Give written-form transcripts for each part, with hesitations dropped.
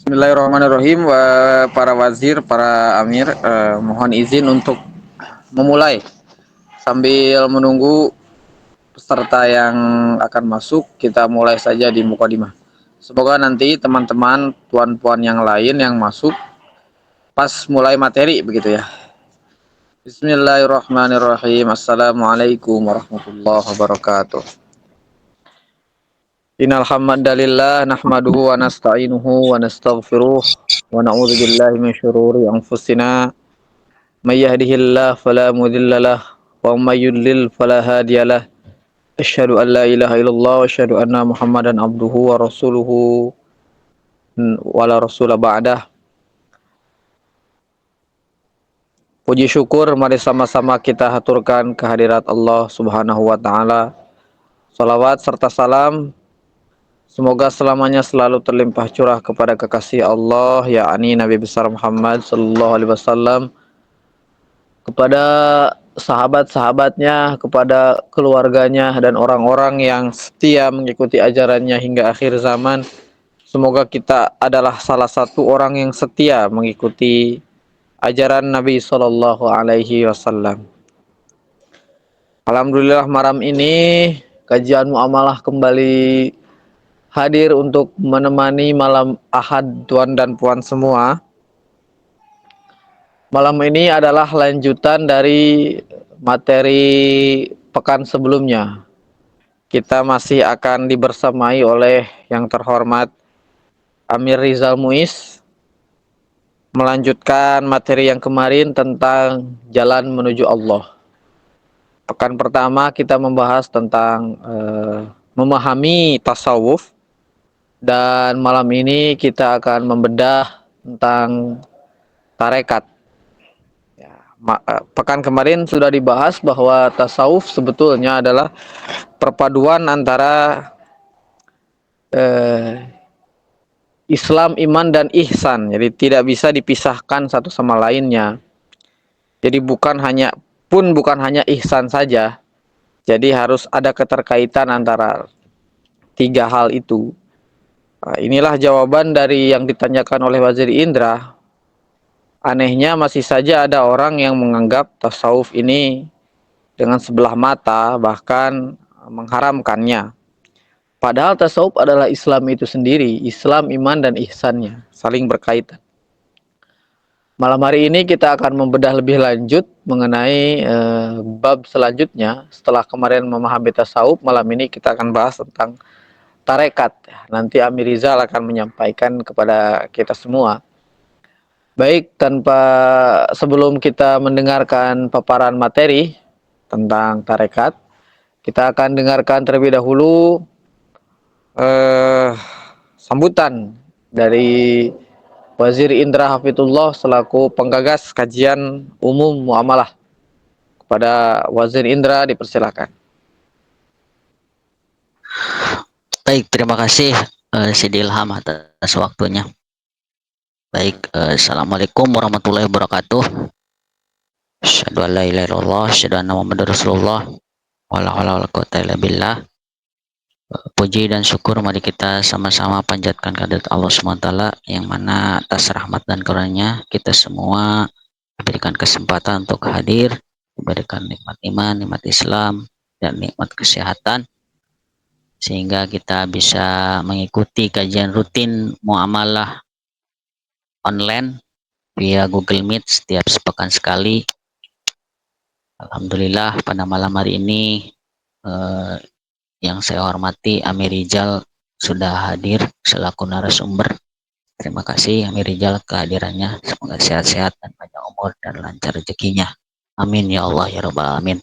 Bismillahirrahmanirrahim. Para wazir, para amir, mohon izin untuk memulai sambil menunggu peserta yang akan masuk. Kita mulai saja di mukadimah. Semoga nanti teman-teman tuan-puan yang lain yang masuk pas mulai materi begitu ya. Bismillahirrahmanirrahim. Assalamualaikum warahmatullahi wabarakatuh. Innal hamdalillah nahmaduhu wa nasta'inuhu wa nastaghfiruh wa na'udzu billahi min syururi anfusina may yahdihillahu fala mudhillalah wa may yudlil fala hadiyalah. Asyhadu an la ilaha illallah wa asyhadu anna Muhammadan abduhu wa rasuluhu wa la rasula ba'dah. Puji syukur mari sama-sama kita haturkan kehadirat Allah Subhanahu wa taala. Salawat serta salam semoga selamanya selalu terlimpah curah kepada kekasih Allah, yakni Nabi besar Muhammad sallallahu alaihi wasallam, kepada sahabat-sahabatnya, kepada keluarganya dan orang-orang yang setia mengikuti ajarannya hingga akhir zaman. Semoga kita adalah salah satu orang yang setia mengikuti ajaran Nabi sallallahu alaihi wasallam. Alhamdulillah malam ini kajian muamalah kembali hadir untuk menemani malam Ahad tuan dan puan semua. Malam ini adalah lanjutan dari materi pekan sebelumnya. Kita masih akan dibersamai oleh yang terhormat Amir Rizal Muiz melanjutkan materi yang kemarin tentang jalan menuju Allah. Pekan pertama kita membahas tentang memahami tasawuf, dan malam ini kita akan membedah tentang tarekat. Pekan kemarin sudah dibahas bahwa tasawuf sebetulnya adalah perpaduan antara Islam, iman, dan ihsan. Jadi tidak bisa dipisahkan satu sama lainnya. Jadi bukan hanya ihsan saja. Jadi harus ada keterkaitan antara tiga hal itu. Nah, inilah jawaban dari yang ditanyakan oleh Wazir Indra. Anehnya masih saja ada orang yang menganggap tasawuf ini dengan sebelah mata, bahkan mengharamkannya. Padahal tasawuf adalah Islam itu sendiri, Islam, iman, dan ihsannya, saling berkaitan. Malam hari ini kita akan membedah lebih lanjut mengenai bab selanjutnya. Setelah kemarin memahami tasawuf, malam ini kita akan bahas tentang tarekat. Nanti Amir Rizal akan menyampaikan kepada kita semua. Baik, sebelum kita mendengarkan paparan materi tentang tarekat, kita akan dengarkan terlebih dahulu sambutan dari Wazir Indra Hafidhullah selaku penggagas kajian umum muamalah. Kepada Wazir Indra dipersilakan. Baik, terima kasih Sidi Ilham atas waktunya. Baik, Assalamualaikum warahmatullahi wabarakatuh. Asyhadu an la ilaha illallah, asyhadu anna Muhammadar Rasulullah, wala haula wala quwwata illa billah. Puji dan syukur mari kita sama-sama panjatkan kehadirat Allah SWT, yang mana atas rahmat dan karunia kita semua diberikan kesempatan untuk hadir, diberikan nikmat iman, nikmat Islam, dan nikmat kesehatan, sehingga kita bisa mengikuti kajian rutin muamalah online via Google Meet setiap sepekan sekali. Alhamdulillah pada malam hari ini yang saya hormati Amir Rizal sudah hadir selaku narasumber. Terima kasih Amir Rizal kehadirannya. Semoga sehat-sehat dan panjang umur dan lancar rezekinya. Amin ya Allah ya Rabbal Alamin.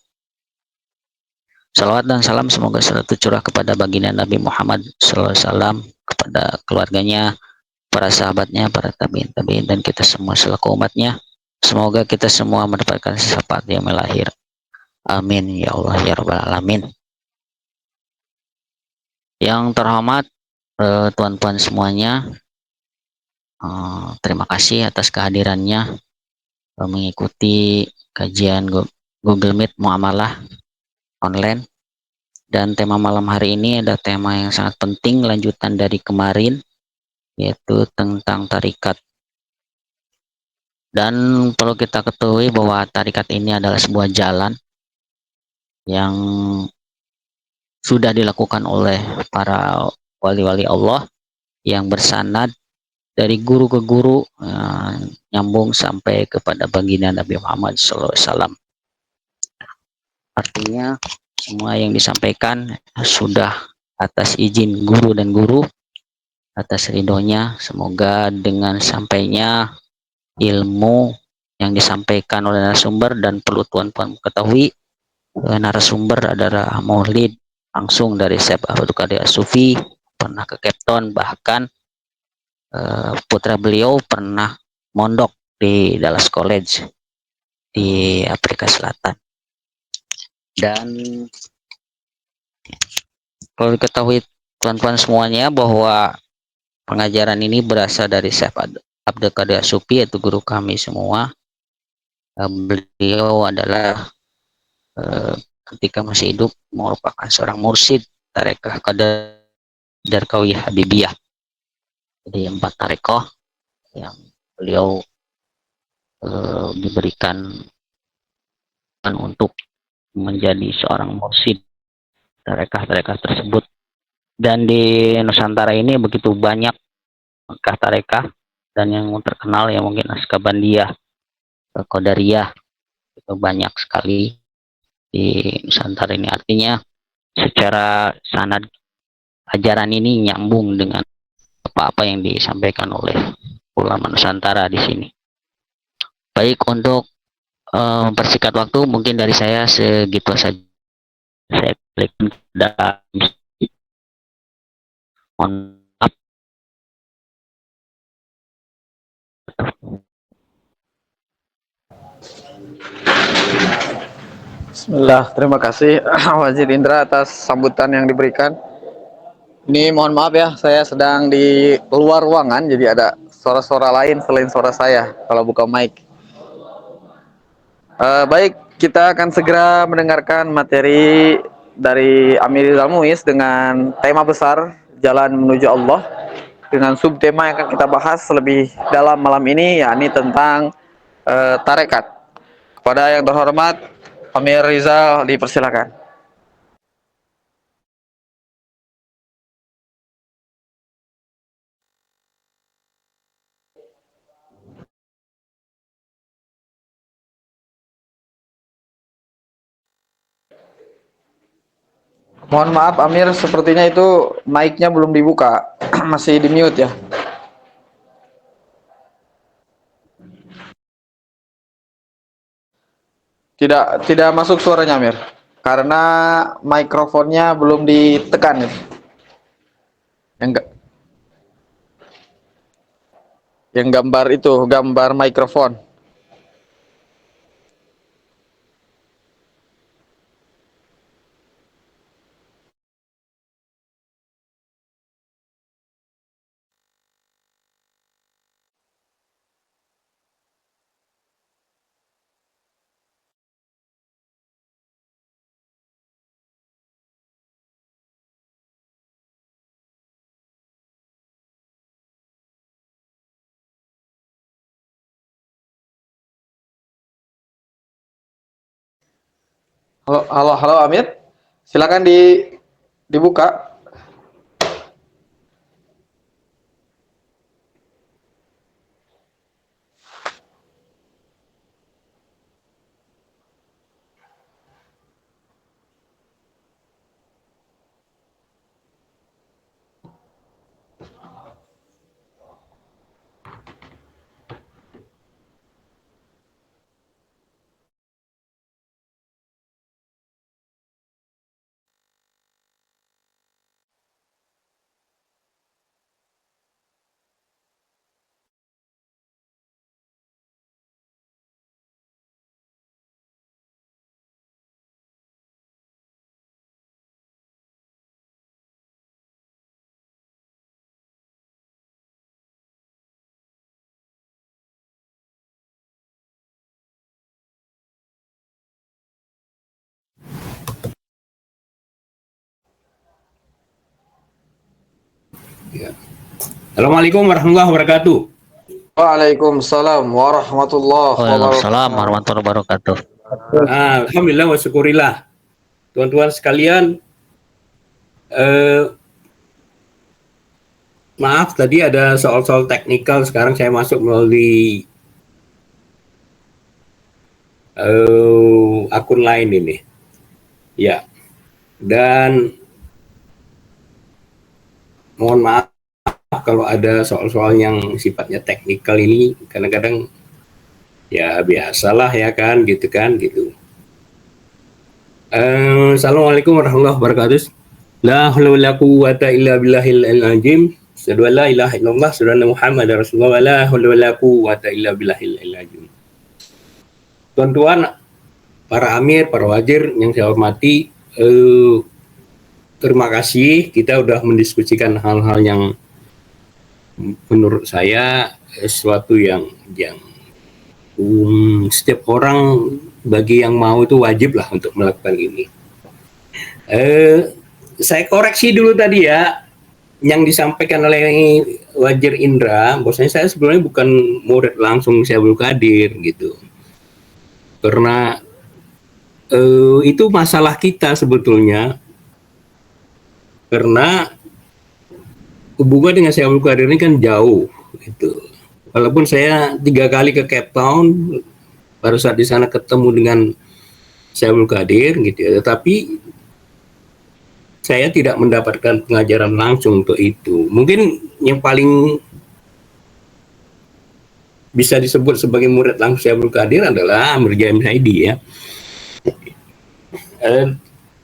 Salawat dan salam semoga selalu tercurah kepada baginda Nabi Muhammad SAW, kepada keluarganya, para sahabatnya, para tabiin dan kita semua selaku umatnya. Semoga kita semua mendapatkan syafaat yang melahir. Amin ya Allah ya Rabbal Alamin. Yang terhormat tuan-tuan semuanya, terima kasih atas kehadirannya mengikuti kajian Google Meet muamalah online. Dan tema malam hari ini ada tema yang sangat penting, lanjutan dari kemarin, yaitu tentang tarikat. Dan perlu kita ketahui bahwa tarikat ini adalah sebuah jalan yang sudah dilakukan oleh para wali-wali Allah yang bersanad dari guru ke guru, nyambung sampai kepada baginda Nabi Muhammad SAW. Artinya semua yang disampaikan sudah atas izin guru dan guru, atas ridhonya. Semoga dengan sampainya ilmu yang disampaikan oleh narasumber, dan perlu tuan-tuan ketahui, narasumber adalah maulid langsung dari Syekh Abdul Qadir As-Sufi, pernah ke Cape Town, bahkan putra beliau pernah mondok di Dallas College di Afrika Selatan. Dan perlu diketahui tuan-tuan semuanya bahwa pengajaran ini berasal dari Syekh Abdul Qadir As-Sufi, yaitu guru kami semua. Beliau adalah ketika masih hidup merupakan seorang mursyid tarekah Qadariyah Habibiyah. Jadi 4 tarekoh yang beliau diberikan untuk menjadi seorang mursyid tarekah tersebut. Dan di Nusantara ini begitu banyak tarekah, dan yang terkenal ya mungkin Naskabandiyah, Qadariyah, itu banyak sekali di Nusantara ini. Artinya secara sanad ajaran ini nyambung dengan apa-apa yang disampaikan oleh ulama Nusantara di sini. Baik, untuk mempersingkat waktu mungkin dari saya segitu saja. Saya klik dan mohon maaf. Bismillah, terima kasih Wazir Indra atas sambutan yang diberikan. Ini mohon maaf ya, saya sedang di luar ruangan, jadi ada suara-suara lain selain suara saya kalau buka mic. Baik, kita akan segera mendengarkan materi dari Amirul Muiz dengan tema besar Jalan Menuju Allah, dengan subtema yang akan kita bahas lebih dalam malam ini, yakni tentang tarekat. Kepada yang terhormat Amir Rizal, dipersilakan. Mohon maaf Amir, sepertinya itu mic-nya belum dibuka, masih di mute ya. Tidak masuk suaranya Amir, karena mikrofonnya belum ditekan. Yang yang gambar itu, gambar mikrofon. Halo, halo, halo Amir, silakan dibuka. Ya, Assalamualaikum warahmatullahi wabarakatuh. Waalaikumsalam warahmatullahi Waalaikumsalam wabarakatuh. warahmatullahi wabarakatuh. Alhamdulillah wa syukurillah. Teman-teman sekalian, maaf tadi ada soal-soal teknikal. Sekarang saya masuk melalui akun lain ini. Ya, dan mohon maaf kalau ada soal-soal yang sifatnya teknikal ini. Kadang-kadang ya biasalah ya kan, gitu kan, gitu. Assalamualaikum warahmatullahi wabarakatuh. La haula wala quwwata illa billahil azim. Asyhadu an la ilaha illallah, asyhadu anna Muhammadar Rasulullah, la haula wala quwwata illa billahil azim. Tuan-tuan, para amir, para wazir yang saya hormati, terima kasih kita udah mendiskusikan hal-hal yang menurut saya sesuatu yang setiap orang bagi yang mau itu wajib lah untuk melakukan ini. Saya koreksi dulu tadi ya, yang disampaikan oleh Wazir Indra, bahwasanya saya sebenarnya bukan murid langsung Syekh Abdul Qadir gitu. Karena itu masalah kita sebetulnya, karena hubungan dengan Syekh Abdul Qadir ini kan jauh gitu. Walaupun saya 3 kali ke Cape Town, pada saat di sana ketemu dengan Syekh Abdul Qadir gitu ya, tetapi saya tidak mendapatkan pengajaran langsung untuk itu. Mungkin yang paling bisa disebut sebagai murid langsung Syekh Abdul Qadir adalah Amir Jaim Saidi ya.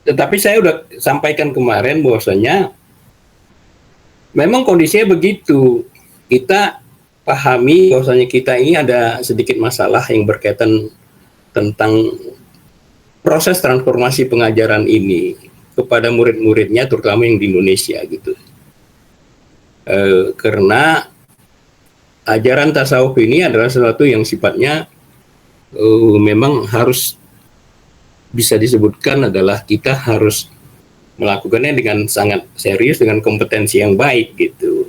Tetapi saya udah sampaikan kemarin bahwasanya memang kondisinya begitu. Kita pahami bahwasanya kita ini ada sedikit masalah yang berkaitan tentang proses transformasi pengajaran ini kepada murid-muridnya, terutama yang di Indonesia gitu. Karena ajaran tasawuf ini adalah sesuatu yang sifatnya memang harus bisa disebutkan adalah kita harus melakukannya dengan sangat serius, dengan kompetensi yang baik gitu.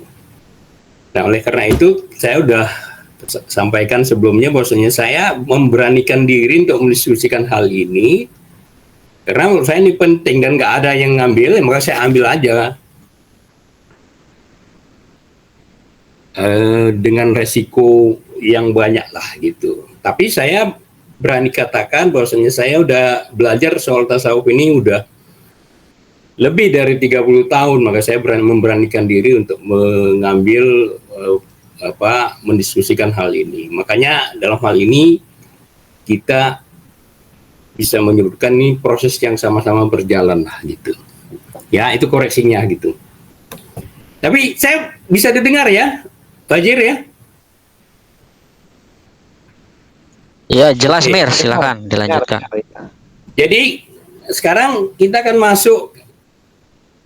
Nah, oleh karena itu saya udah sampaikan sebelumnya bahwasanya saya memberanikan diri untuk mendiskusikan hal ini karena menurut saya ini penting dan nggak ada yang ngambil, maka saya ambil aja dengan resiko yang banyak lah gitu. Tapi saya berani katakan bahwasanya saya udah belajar soal tasawuf ini udah lebih dari 30 tahun, maka saya memberanikan diri untuk mengambil mendiskusikan hal ini. Makanya dalam hal ini kita bisa menyebutkan ini proses yang sama-sama berjalan lah gitu. Ya, itu koreksinya gitu. Tapi saya bisa didengar ya, Fajir ya? Ya, jelas Mir, silakan dilanjutkan. Jadi sekarang kita akan masuk.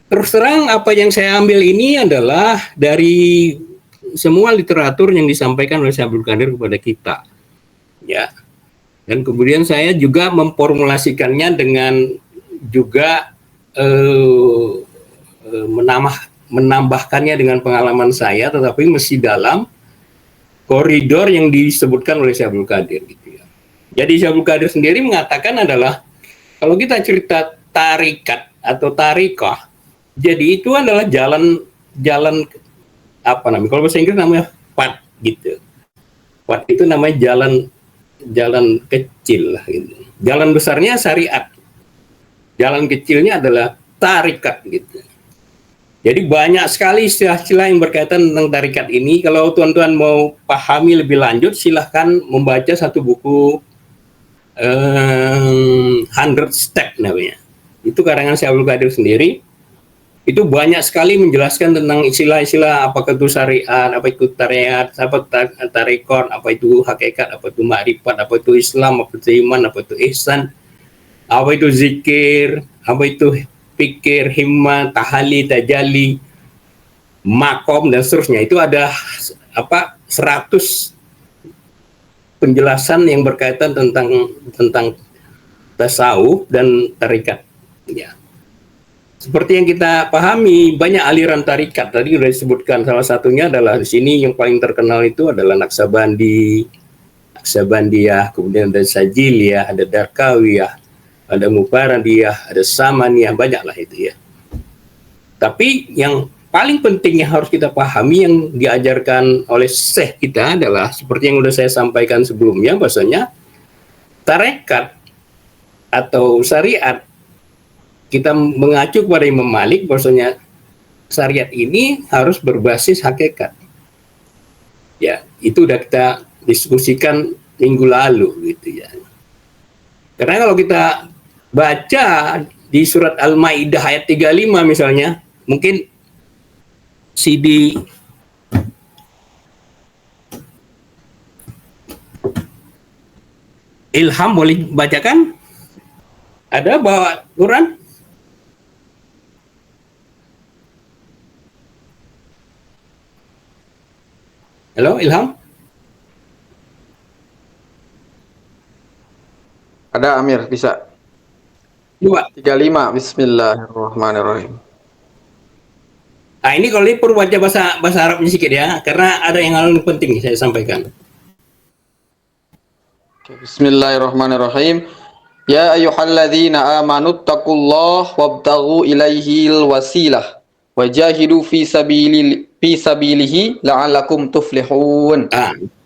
Terus terang apa yang saya ambil ini adalah dari semua literatur yang disampaikan oleh Syekh Abdul Qadir kepada kita. Ya. Dan kemudian saya juga memformulasikannya dengan juga menambahkannya dengan pengalaman saya, tetapi masih dalam koridor yang disebutkan oleh Syekh Abdul Qadir gitu ya. Jadi Syekh Abdul Qadir sendiri mengatakan adalah kalau kita cerita tarikat atau tarikah, jadi itu adalah jalan apa namanya? Kalau bahasa Inggris namanya path gitu. Path itu namanya jalan kecil lah gitu. Jalan besarnya syariat. Jalan kecilnya adalah tarikat gitu. Jadi banyak sekali istilah-istilah yang berkaitan tentang tarikat ini. Kalau tuan-tuan mau pahami lebih lanjut, silahkan membaca satu buku 100 Step namanya. Itu karangan Syekh Abdul Qadir sendiri. Itu banyak sekali menjelaskan tentang istilah-istilah apakah itu syariat, apa itu tarikat, apa tarikon, apa itu hakikat, apa itu makrifat, apa itu Islam, apa itu iman, apa itu ihsan, apa itu zikir, apa itu pikir, himmat, tahali, tajali, makom dan seterusnya. Itu ada 100 penjelasan yang berkaitan tentang tasawuf dan tarikat. Ya. seperti yang kita pahami, banyak aliran tarikat. Tadi sudah disebutkan, salah satunya adalah di sini yang paling terkenal itu adalah Naksabandiyah, kemudian ada Sajiliyah, ada Darkawiyah, ada Mubaradiyah, ada Samaniyah, banyaklah itu ya. Tapi yang paling penting yang harus kita pahami yang diajarkan oleh Syekh kita adalah seperti yang sudah saya sampaikan sebelumnya, bahwasanya tarekat atau syariat kita mengacu kepada Imam Malik, bahwasanya syariat ini harus berbasis hakikat. Ya, itu udah kita diskusikan minggu lalu gitu ya. Karena kalau kita baca di surat Al-Maidah ayat 35 misalnya, mungkin CD Ilham boleh bacakan? Ada bawa Quran? Halo, Ilham? Ada Amir, bisa. Coba. 35, Bismillahirrahmanirrahim. Nah, ini kalau ini perlu baca bahasa Arabnya sedikit ya, karena ada yang hal penting saya sampaikan. Bismillahirrahmanirrahim. Ya ayyuhalladzina amanu taqullaha wabtaghu ilaihil wasilah wajahidu fi sabilihi la'allakum tuflihun.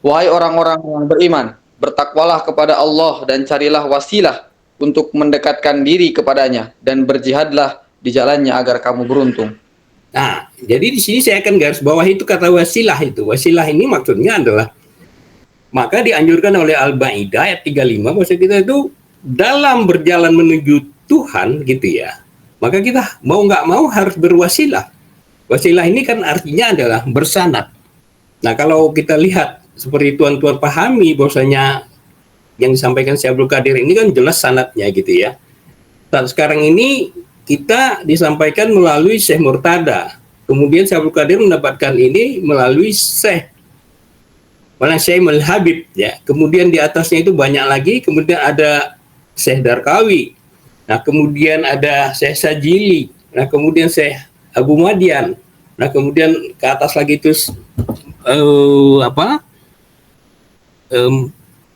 Wahai orang-orang yang beriman, bertakwalah kepada Allah dan carilah wasilah untuk mendekatkan diri kepadanya dan berjihadlah di jalannya agar kamu beruntung. Nah, jadi di sini saya akan garis bawah itu kata wasilah itu. Wasilah ini maksudnya adalah, maka dianjurkan oleh Al-Maidah ayat 35 bahwa kita itu dalam berjalan menuju Tuhan gitu ya, maka kita mau nggak mau harus berwasilah. Wasilah ini kan artinya adalah bersanad. Nah, kalau kita lihat seperti tuan-tuan pahami bahwasanya yang disampaikan Syekh Abdul Qadir ini kan jelas sanadnya gitu ya. Dan sekarang ini kita disampaikan melalui Syekh Murtada. Kemudian Syekh Abdul Qadir mendapatkan ini melalui Syekh Al Habib ya. Kemudian di atasnya itu banyak lagi, kemudian ada Syekh Darkawi. Nah, kemudian ada Syekh Sajili. Nah, kemudian Syekh Abu Madian. Nah, kemudian ke atas lagi itu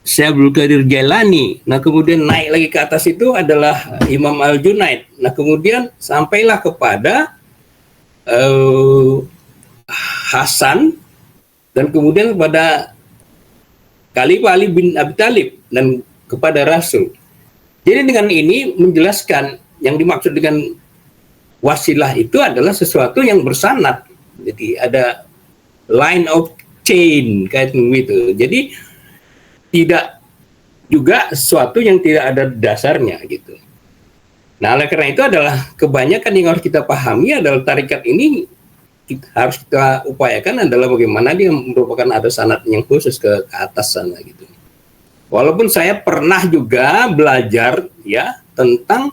Syekh Abdul Qadir Jailani. Nah, kemudian naik lagi ke atas itu adalah Imam Al-Junaid. Nah, kemudian sampailah kepada Hasan, dan kemudian kepada Khalifah Ali bin Abi Thalib, dan kepada Rasul. Jadi dengan ini menjelaskan yang dimaksud dengan wasilah itu adalah sesuatu yang bersanad. Jadi ada line of chain kayak begitu. Jadi tidak juga sesuatu yang tidak ada dasarnya gitu. Nah, oleh karena itu adalah kebanyakan yang harus kita pahami adalah tarikat ini harus kita upayakan adalah bagaimana dia merupakan ada sanad yang khusus ke atas sana gitu. Walaupun saya pernah juga belajar ya tentang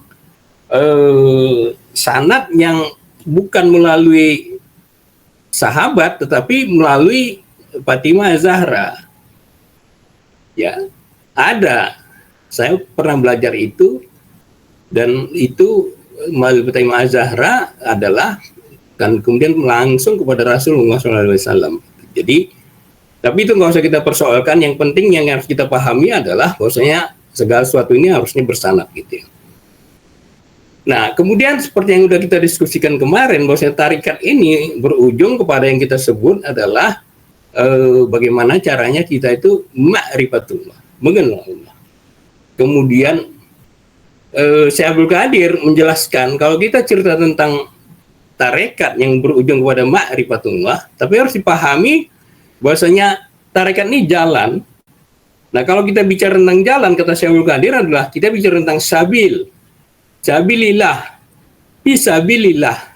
sanad yang bukan melalui sahabat tetapi melalui Fatimah Zahra. Ya, ada. Saya pernah belajar itu, dan itu melalui Fatimah Zahra adalah dan kemudian langsung kepada Rasulullah SAW. Jadi, tapi itu nggak usah kita persoalkan. Yang penting yang harus kita pahami adalah bahwasanya segala sesuatu ini harusnya bersanad gitu ya. Nah, kemudian seperti yang sudah kita diskusikan kemarin, bahwasanya tarikat ini berujung kepada yang kita sebut adalah bagaimana caranya kita itu ma'rifatullah, mengenal Allah. Kemudian Syekh Abdul Qadir menjelaskan kalau kita cerita tentang tarekat yang berujung kepada ma'rifatullah, tapi harus dipahami bahwasanya tarekat ini jalan. Nah, kalau kita bicara tentang jalan, kata Syekh Abdul Qadir adalah kita bicara tentang sabil, sabilillah, fisabilillah.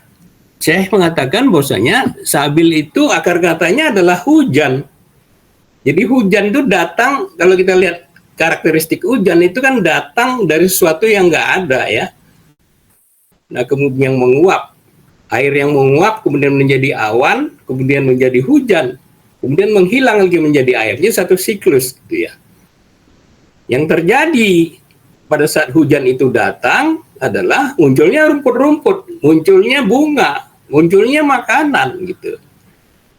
Syekh mengatakan bahwasanya sabil itu akar katanya adalah hujan. Jadi hujan itu datang, kalau kita lihat karakteristik hujan itu kan datang dari sesuatu yang nggak ada ya. Nah, kemudian menguap, air yang menguap kemudian menjadi awan, kemudian menjadi hujan, kemudian menghilang lagi menjadi air. Jadi satu siklus gitu ya. Yang terjadi pada saat hujan itu datang, adalah munculnya rumput-rumput, munculnya bunga, munculnya makanan gitu.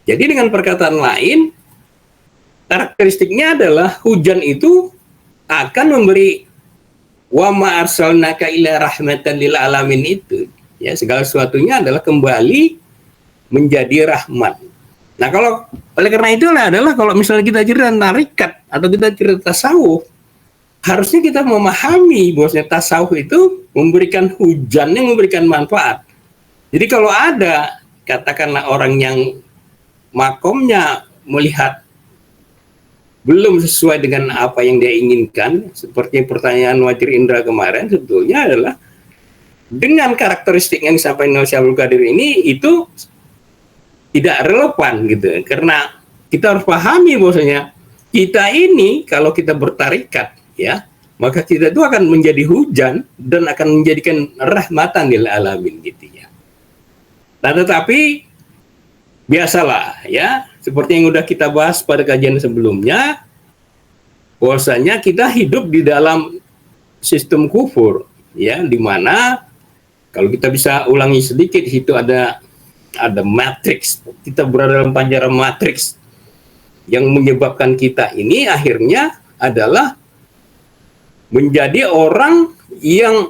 Jadi dengan perkataan lain, karakteristiknya adalah hujan itu akan memberi wa ma arsalnaka illa rahmatan lil alamin itu. Ya, segala sesuatunya adalah kembali menjadi rahmat. Nah, kalau oleh karena itulah adalah kalau misalnya kita cerita tarikat atau kita cerita tasawuf, harusnya kita memahami bahwasanya tasawuf itu memberikan hujan yang memberikan manfaat. Jadi kalau ada katakanlah orang yang makomnya melihat belum sesuai dengan apa yang dia inginkan, seperti pertanyaan Wajir Indra kemarin, sebetulnya adalah dengan karakteristik yang disampaikan oleh Syekh Abdul Qadir ini itu tidak relevan gitu, karena kita harus pahami bahwasanya kita ini kalau kita bertarikat ya, maka kita itu akan menjadi hujan dan akan menjadikan rahmatan lil alamin gitu ya. Nah, tetapi biasalah ya, seperti yang udah kita bahas pada kajian sebelumnya, bahwasanya kita hidup di dalam sistem kufur ya, di mana kalau kita bisa ulangi sedikit, itu ada matriks, kita berada dalam panjara matriks yang menyebabkan kita ini akhirnya adalah menjadi orang yang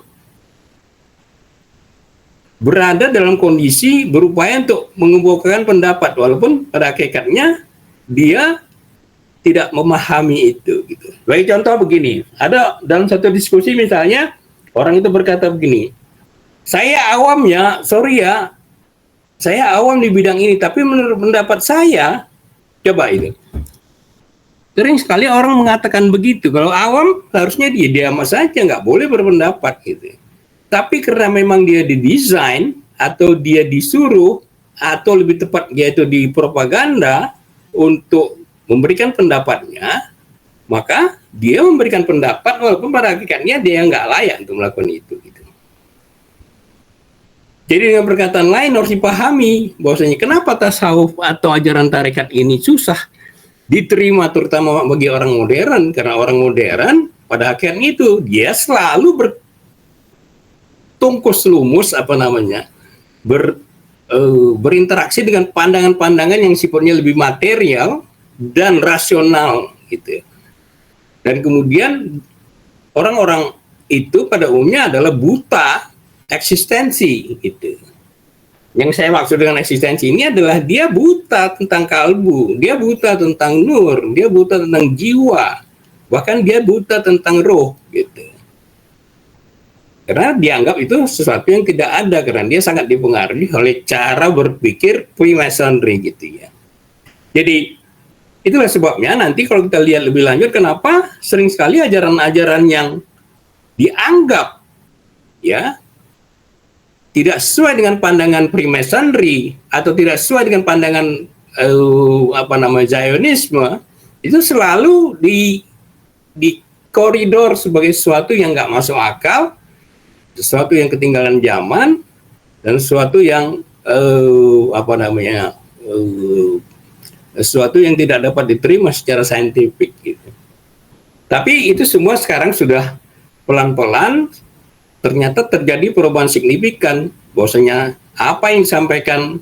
berada dalam kondisi berupaya untuk mengemukakan pendapat, walaupun pada hakikatnya dia tidak memahami itu gitu. Baik, contoh begini, ada dalam satu diskusi misalnya orang itu berkata begini, saya awam ya, sorry ya, saya awam di bidang ini, tapi menurut pendapat saya, coba itu. Sering sekali orang mengatakan begitu. Kalau awam harusnya dia diam saja, nggak boleh berpendapat gitu. Tapi karena memang dia didesain atau dia disuruh atau lebih tepat yaitu dipropaganda untuk memberikan pendapatnya, maka dia memberikan pendapat walaupun pada hakikatnya dia nggak layak untuk melakukan itu. Gitu. Jadi dengan perkataan lain harus dipahami bahwasanya kenapa tasawuf atau ajaran tarekat ini susah diterima terutama bagi orang modern, karena orang modern pada akhirnya itu dia selalu bertungkus lumus berinteraksi dengan pandangan-pandangan yang sifatnya lebih material dan rasional gitu. Dan kemudian orang-orang itu pada umumnya adalah buta eksistensi gitu. Yang saya maksud dengan eksistensi ini adalah dia buta tentang kalbu, dia buta tentang nur, dia buta tentang jiwa, bahkan dia buta tentang roh gitu. Karena dianggap itu sesuatu yang tidak ada, karena dia sangat dipengaruhi oleh cara berpikir Freemasonry gitu ya. Jadi itulah sebabnya nanti kalau kita lihat lebih lanjut kenapa sering sekali ajaran-ajaran yang dianggap ya tidak sesuai dengan pandangan Freemasonry atau tidak sesuai dengan pandangan Zionisme itu selalu di koridor sebagai sesuatu yang nggak masuk akal, sesuatu yang ketinggalan zaman, dan sesuatu yang sesuatu yang tidak dapat diterima secara saintifik gitu. Tapi itu semua sekarang sudah pelan-pelan ternyata terjadi perubahan signifikan, bahwasanya apa yang disampaikan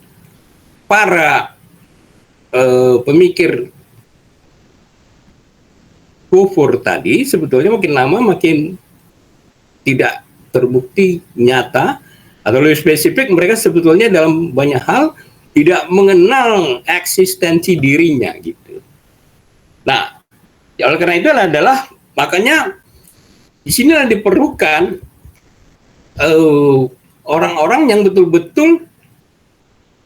para pemikir kufur tadi sebetulnya makin lama makin tidak terbukti nyata, atau lebih spesifik mereka sebetulnya dalam banyak hal tidak mengenal eksistensi dirinya gitu. Nah, oleh karena itu adalah makanya di sinilah diperlukan orang-orang yang betul-betul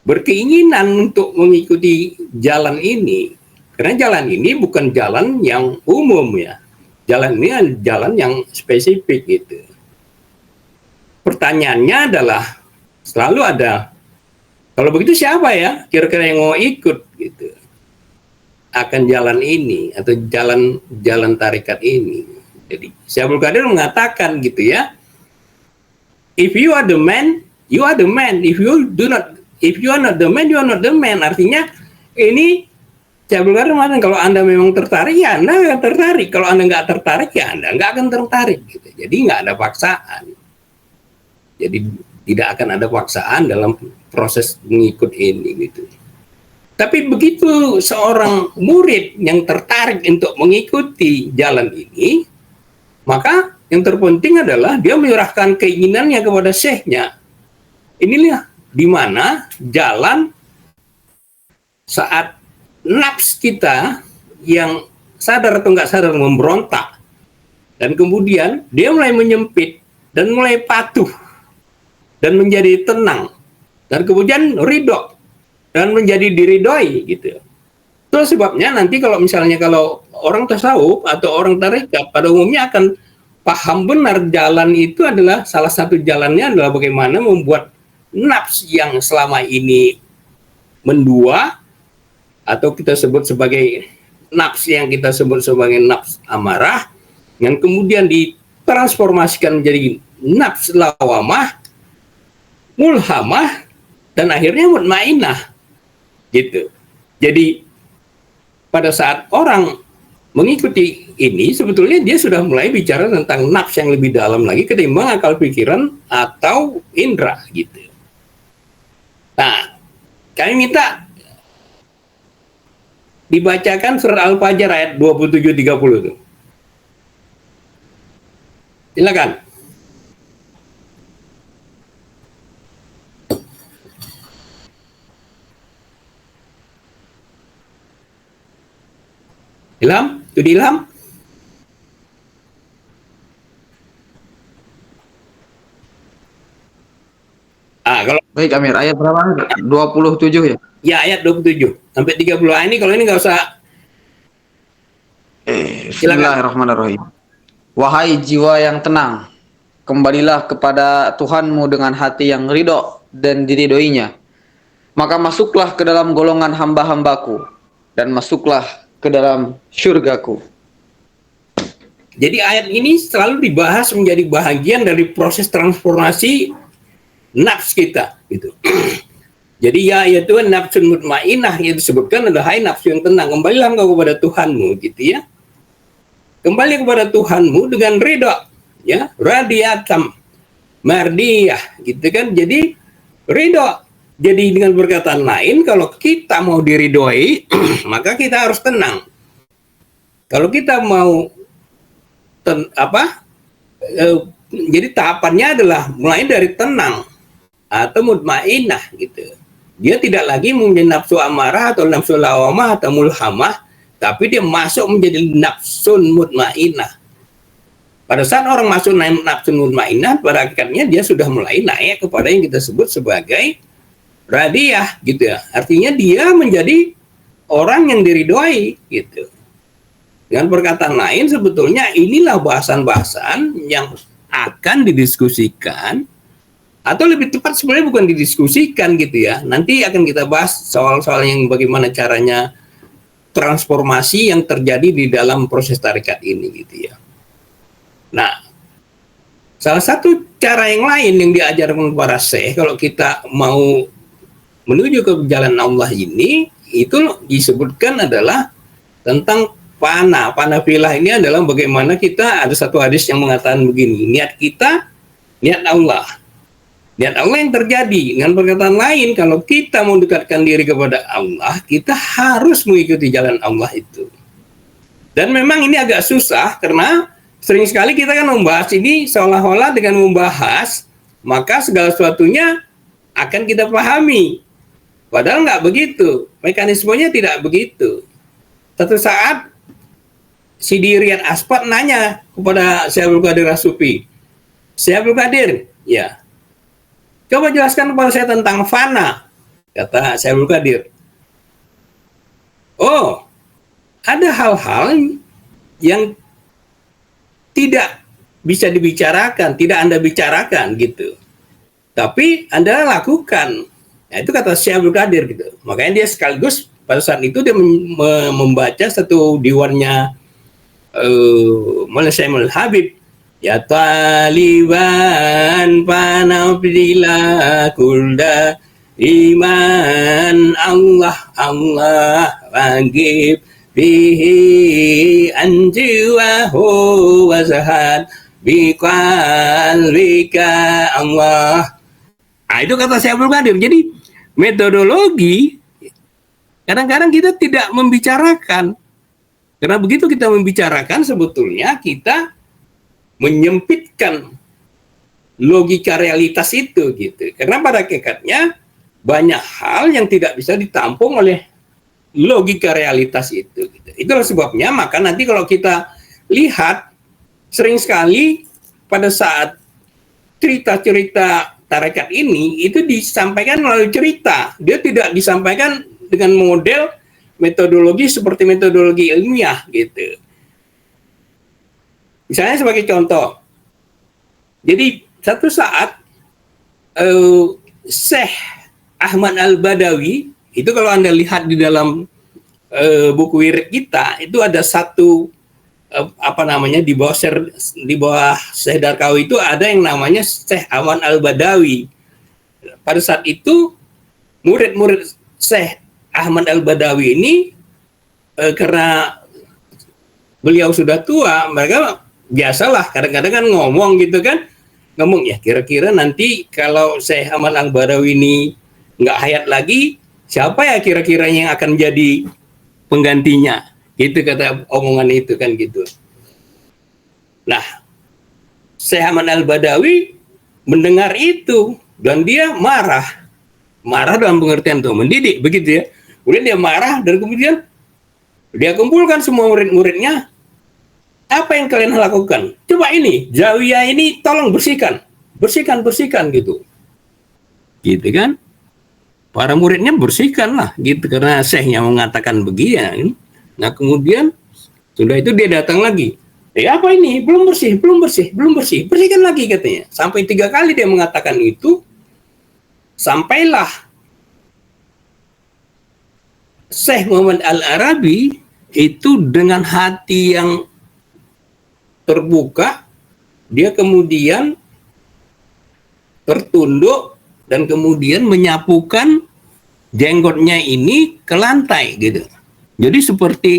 berkeinginan untuk mengikuti jalan ini, karena jalan ini bukan jalan yang umum ya, jalan ini adalah jalan yang spesifik gitu. Pertanyaannya adalah selalu ada, kalau begitu siapa ya kira-kira yang mau ikut gitu akan jalan ini atau jalan tarekat ini. Jadi Syekh Abdul Qadir mengatakan gitu ya, if you are the man, you are the man. If you are not the man, you are not the man. Artinya ini Syekh Abdul Qadir mengatakan kalau Anda memang tertarik, ya Anda akan tertarik. Kalau Anda nggak tertarik, ya Anda nggak akan tertarik. Gitu. Jadi nggak ada paksaan. Jadi tidak akan ada paksaan dalam proses mengikut ini gitu. Tapi begitu seorang murid yang tertarik untuk mengikuti jalan ini, maka yang terpenting adalah dia menyerahkan keinginannya kepada syekhnya. Inilah di mana jalan saat nafs kita yang sadar atau nggak sadar memberontak, dan kemudian dia mulai menyempit dan mulai patuh dan menjadi tenang, dan kemudian ridho dan menjadi diridhoi gitu. Itu sebabnya nanti kalau misalnya kalau orang tasawuf atau orang tarekat pada umumnya akan paham benar jalan itu adalah salah satu jalannya adalah bagaimana membuat nafs yang selama ini mendua atau kita sebut sebagai nafs yang kita sebut sebagai nafs amarah, yang kemudian ditransformasikan menjadi nafs lawamah, mulhamah, dan akhirnya mutmainah gitu. Jadi pada saat orang mengikuti ini sebetulnya dia sudah mulai bicara tentang nafs yang lebih dalam lagi ketimbang akal pikiran atau indera gitu. Nah, kami minta dibacakan surat Al-Fajr ayat 27-30 itu. Silakan. Ilham, itu di Ilham. Kalau Baik Amir, ayat berapa? 27 ya? ya ayat 27 sampai 30. Ini kalau ini nggak usah. Bismillahirrahmanirrahim. Wahai jiwa yang tenang, kembalilah kepada Tuhanmu dengan hati yang ridho dan diridhoinya. Maka masuklah ke dalam golongan hamba-hambaku dan masuklah ke dalam syurgaku. Jadi ayat ini selalu dibahas menjadi bahagian dari proses transformasi nafs kita gitu. Jadi ya yaitu nafsun mutmainah yang disebutkan adalah hai nafsu yang tenang, kembalilah engkau kepada Tuhanmu gitu ya. Kembali kepada Tuhanmu dengan ridha ya, radiyatam mardiyah gitu kan. Jadi ridha. Jadi dengan perkataan lain, kalau kita mau diridhoi maka kita harus tenang. Kalau kita mau jadi tahapannya adalah mulai dari tenang atau mutmainah gitu. Dia tidak lagi menjadi nafsu amarah atau nafsu lawamah atau mulhamah, tapi dia masuk menjadi nafsun mutmainah. Pada saat orang masuk nafsun mutmainah, pada akhirnya dia sudah mulai naik kepada yang kita sebut sebagai radiyah gitu ya. Artinya dia menjadi orang yang diridhoi gitu. Dengan perkataan lain sebetulnya inilah bahasan-bahasan yang akan didiskusikan, atau lebih tepat sebenarnya bukan didiskusikan gitu ya. Nanti akan kita bahas soal-soal yang bagaimana caranya transformasi yang terjadi di dalam proses tarekat ini gitu ya. Nah, salah satu cara yang lain yang diajarkan para syekh kalau kita mau menuju ke jalan Allah ini, itu disebutkan adalah tentang fana. Fana filah ini adalah bagaimana kita, ada satu hadis yang mengatakan begini, niat kita, niat Allah. Niat Allah yang terjadi. Dengan perkataan lain, kalau kita mau dekatkan diri kepada Allah, kita harus mengikuti jalan Allah itu. Dan memang ini agak susah, karena sering sekali kita kan membahas ini seolah-olah dengan membahas, maka segala sesuatunya akan kita pahami. Padahal nggak begitu. Mekanismenya tidak begitu. Satu saat, Sidi Riyad Aspat nanya kepada Syekh Abdul Qadir As-Sufi, Syekh Abdul Qadir, ya, coba jelaskan kepada saya tentang fana, kata Syekh Abdul Qadir. Oh, ada hal-hal yang tidak bisa dibicarakan, tidak Anda bicarakan gitu. Tapi Anda lakukan. Nah, itu kata Syekh Abdul Qadir gitu. Makanya dia sekaligus pada saat itu dia membaca satu diwannya Maulana Syekh Habib, ya taliban panabdila kulda iman Allah Allah wajib bihi anjiwahu wa zahad biqalbika Allah. Nah, itu kata Syekh Abdul Qadir. Jadi metodologi kadang-kadang kita tidak membicarakan. Karena begitu kita membicarakan, sebetulnya kita menyempitkan logika realitas itu gitu. Karena pada hakikatnya banyak hal yang tidak bisa ditampung oleh logika realitas itu gitu. Itulah sebabnya maka nanti kalau kita lihat sering sekali pada saat cerita-cerita tarekat ini itu disampaikan melalui cerita. Dia tidak disampaikan dengan model metodologi seperti metodologi ilmiah gitu. Misalnya sebagai contoh, jadi satu saat Syekh Ahmad Al-Badawi itu kalau Anda lihat di dalam buku wirid kita itu ada satu di bawah Syekh Darkawi itu ada yang namanya Syekh Ahmad Al-Badawi. Pada saat itu murid-murid Syekh Ahmad Al-Badawi ini karena beliau sudah tua, mereka biasalah kadang-kadang kan ngomong ya kira-kira nanti kalau Syekh Ahmad Al-Badawi ini nggak hayat lagi, siapa ya kira-kira yang akan jadi penggantinya, gitu kata omongan itu kan gitu. Nah, Syekh Ahmad Al-Badawi mendengar itu dan dia marah dalam pengertian tuh mendidik begitu ya. Kemudian dia marah dan kemudian dia kumpulkan semua murid-muridnya. Apa yang kalian lakukan? Coba ini, zawiyah ini tolong bersihkan gitu. Gitu kan? Para muridnya bersihkan lah gitu karena syekhnya mengatakan begini. Nah, kemudian sudah itu dia datang lagi. Apa ini? Belum bersih. Bersihkan lagi katanya. Sampai 3 kali dia mengatakan itu. Sampailah Syekh Muhammad Al-Arabi itu dengan hati yang terbuka, dia kemudian tertunduk dan kemudian menyapukan jenggotnya ini ke lantai gitu. Jadi seperti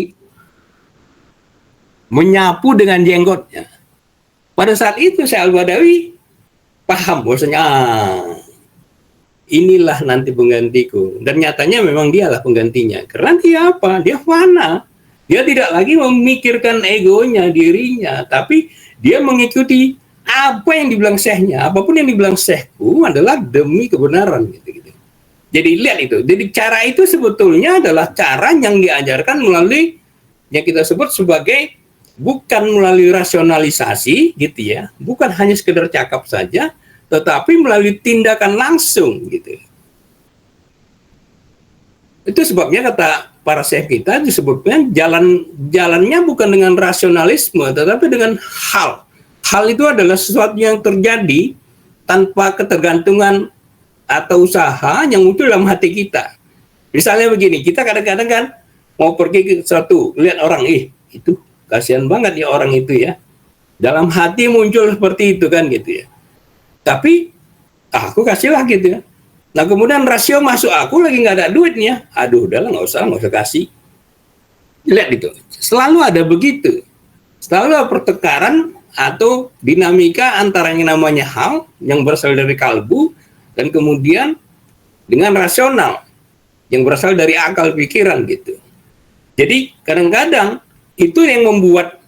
menyapu dengan jenggotnya. Pada saat itu Syekh Al-Badawi paham bahwasanya inilah nanti penggantiku. Dan nyatanya memang dialah penggantinya. Karena dia apa? Dia fana. Dia tidak lagi memikirkan egonya, dirinya. Tapi dia mengikuti apa yang dibilang syekhnya. Apapun yang dibilang syekhku adalah demi kebenaran. Gitu. Jadi lihat itu. Jadi cara itu sebetulnya adalah cara yang diajarkan melalui yang kita sebut sebagai bukan melalui rasionalisasi gitu ya. Bukan hanya sekedar cakap saja. Tetapi melalui tindakan langsung gitu. Itu sebabnya kata para syekh kita disebutnya jalannya bukan dengan rasionalisme tetapi dengan hal. Hal itu adalah sesuatu yang terjadi tanpa ketergantungan atau usaha yang muncul dalam hati kita. Misalnya begini, kita kadang-kadang kan mau pergi ke suatu, lihat orang, itu kasihan banget ya orang itu ya. Dalam hati muncul seperti itu kan gitu ya. Tapi aku kasihlah gitu ya. Nah kemudian rasio masuk aku lagi nggak ada duitnya. Aduh udahlah nggak usah kasih. Lihat itu. Selalu ada begitu. Selalu ada pertengkaran atau dinamika antara yang namanya hal yang berasal dari kalbu dan kemudian dengan rasional yang berasal dari akal pikiran gitu. Jadi kadang-kadang itu yang membuat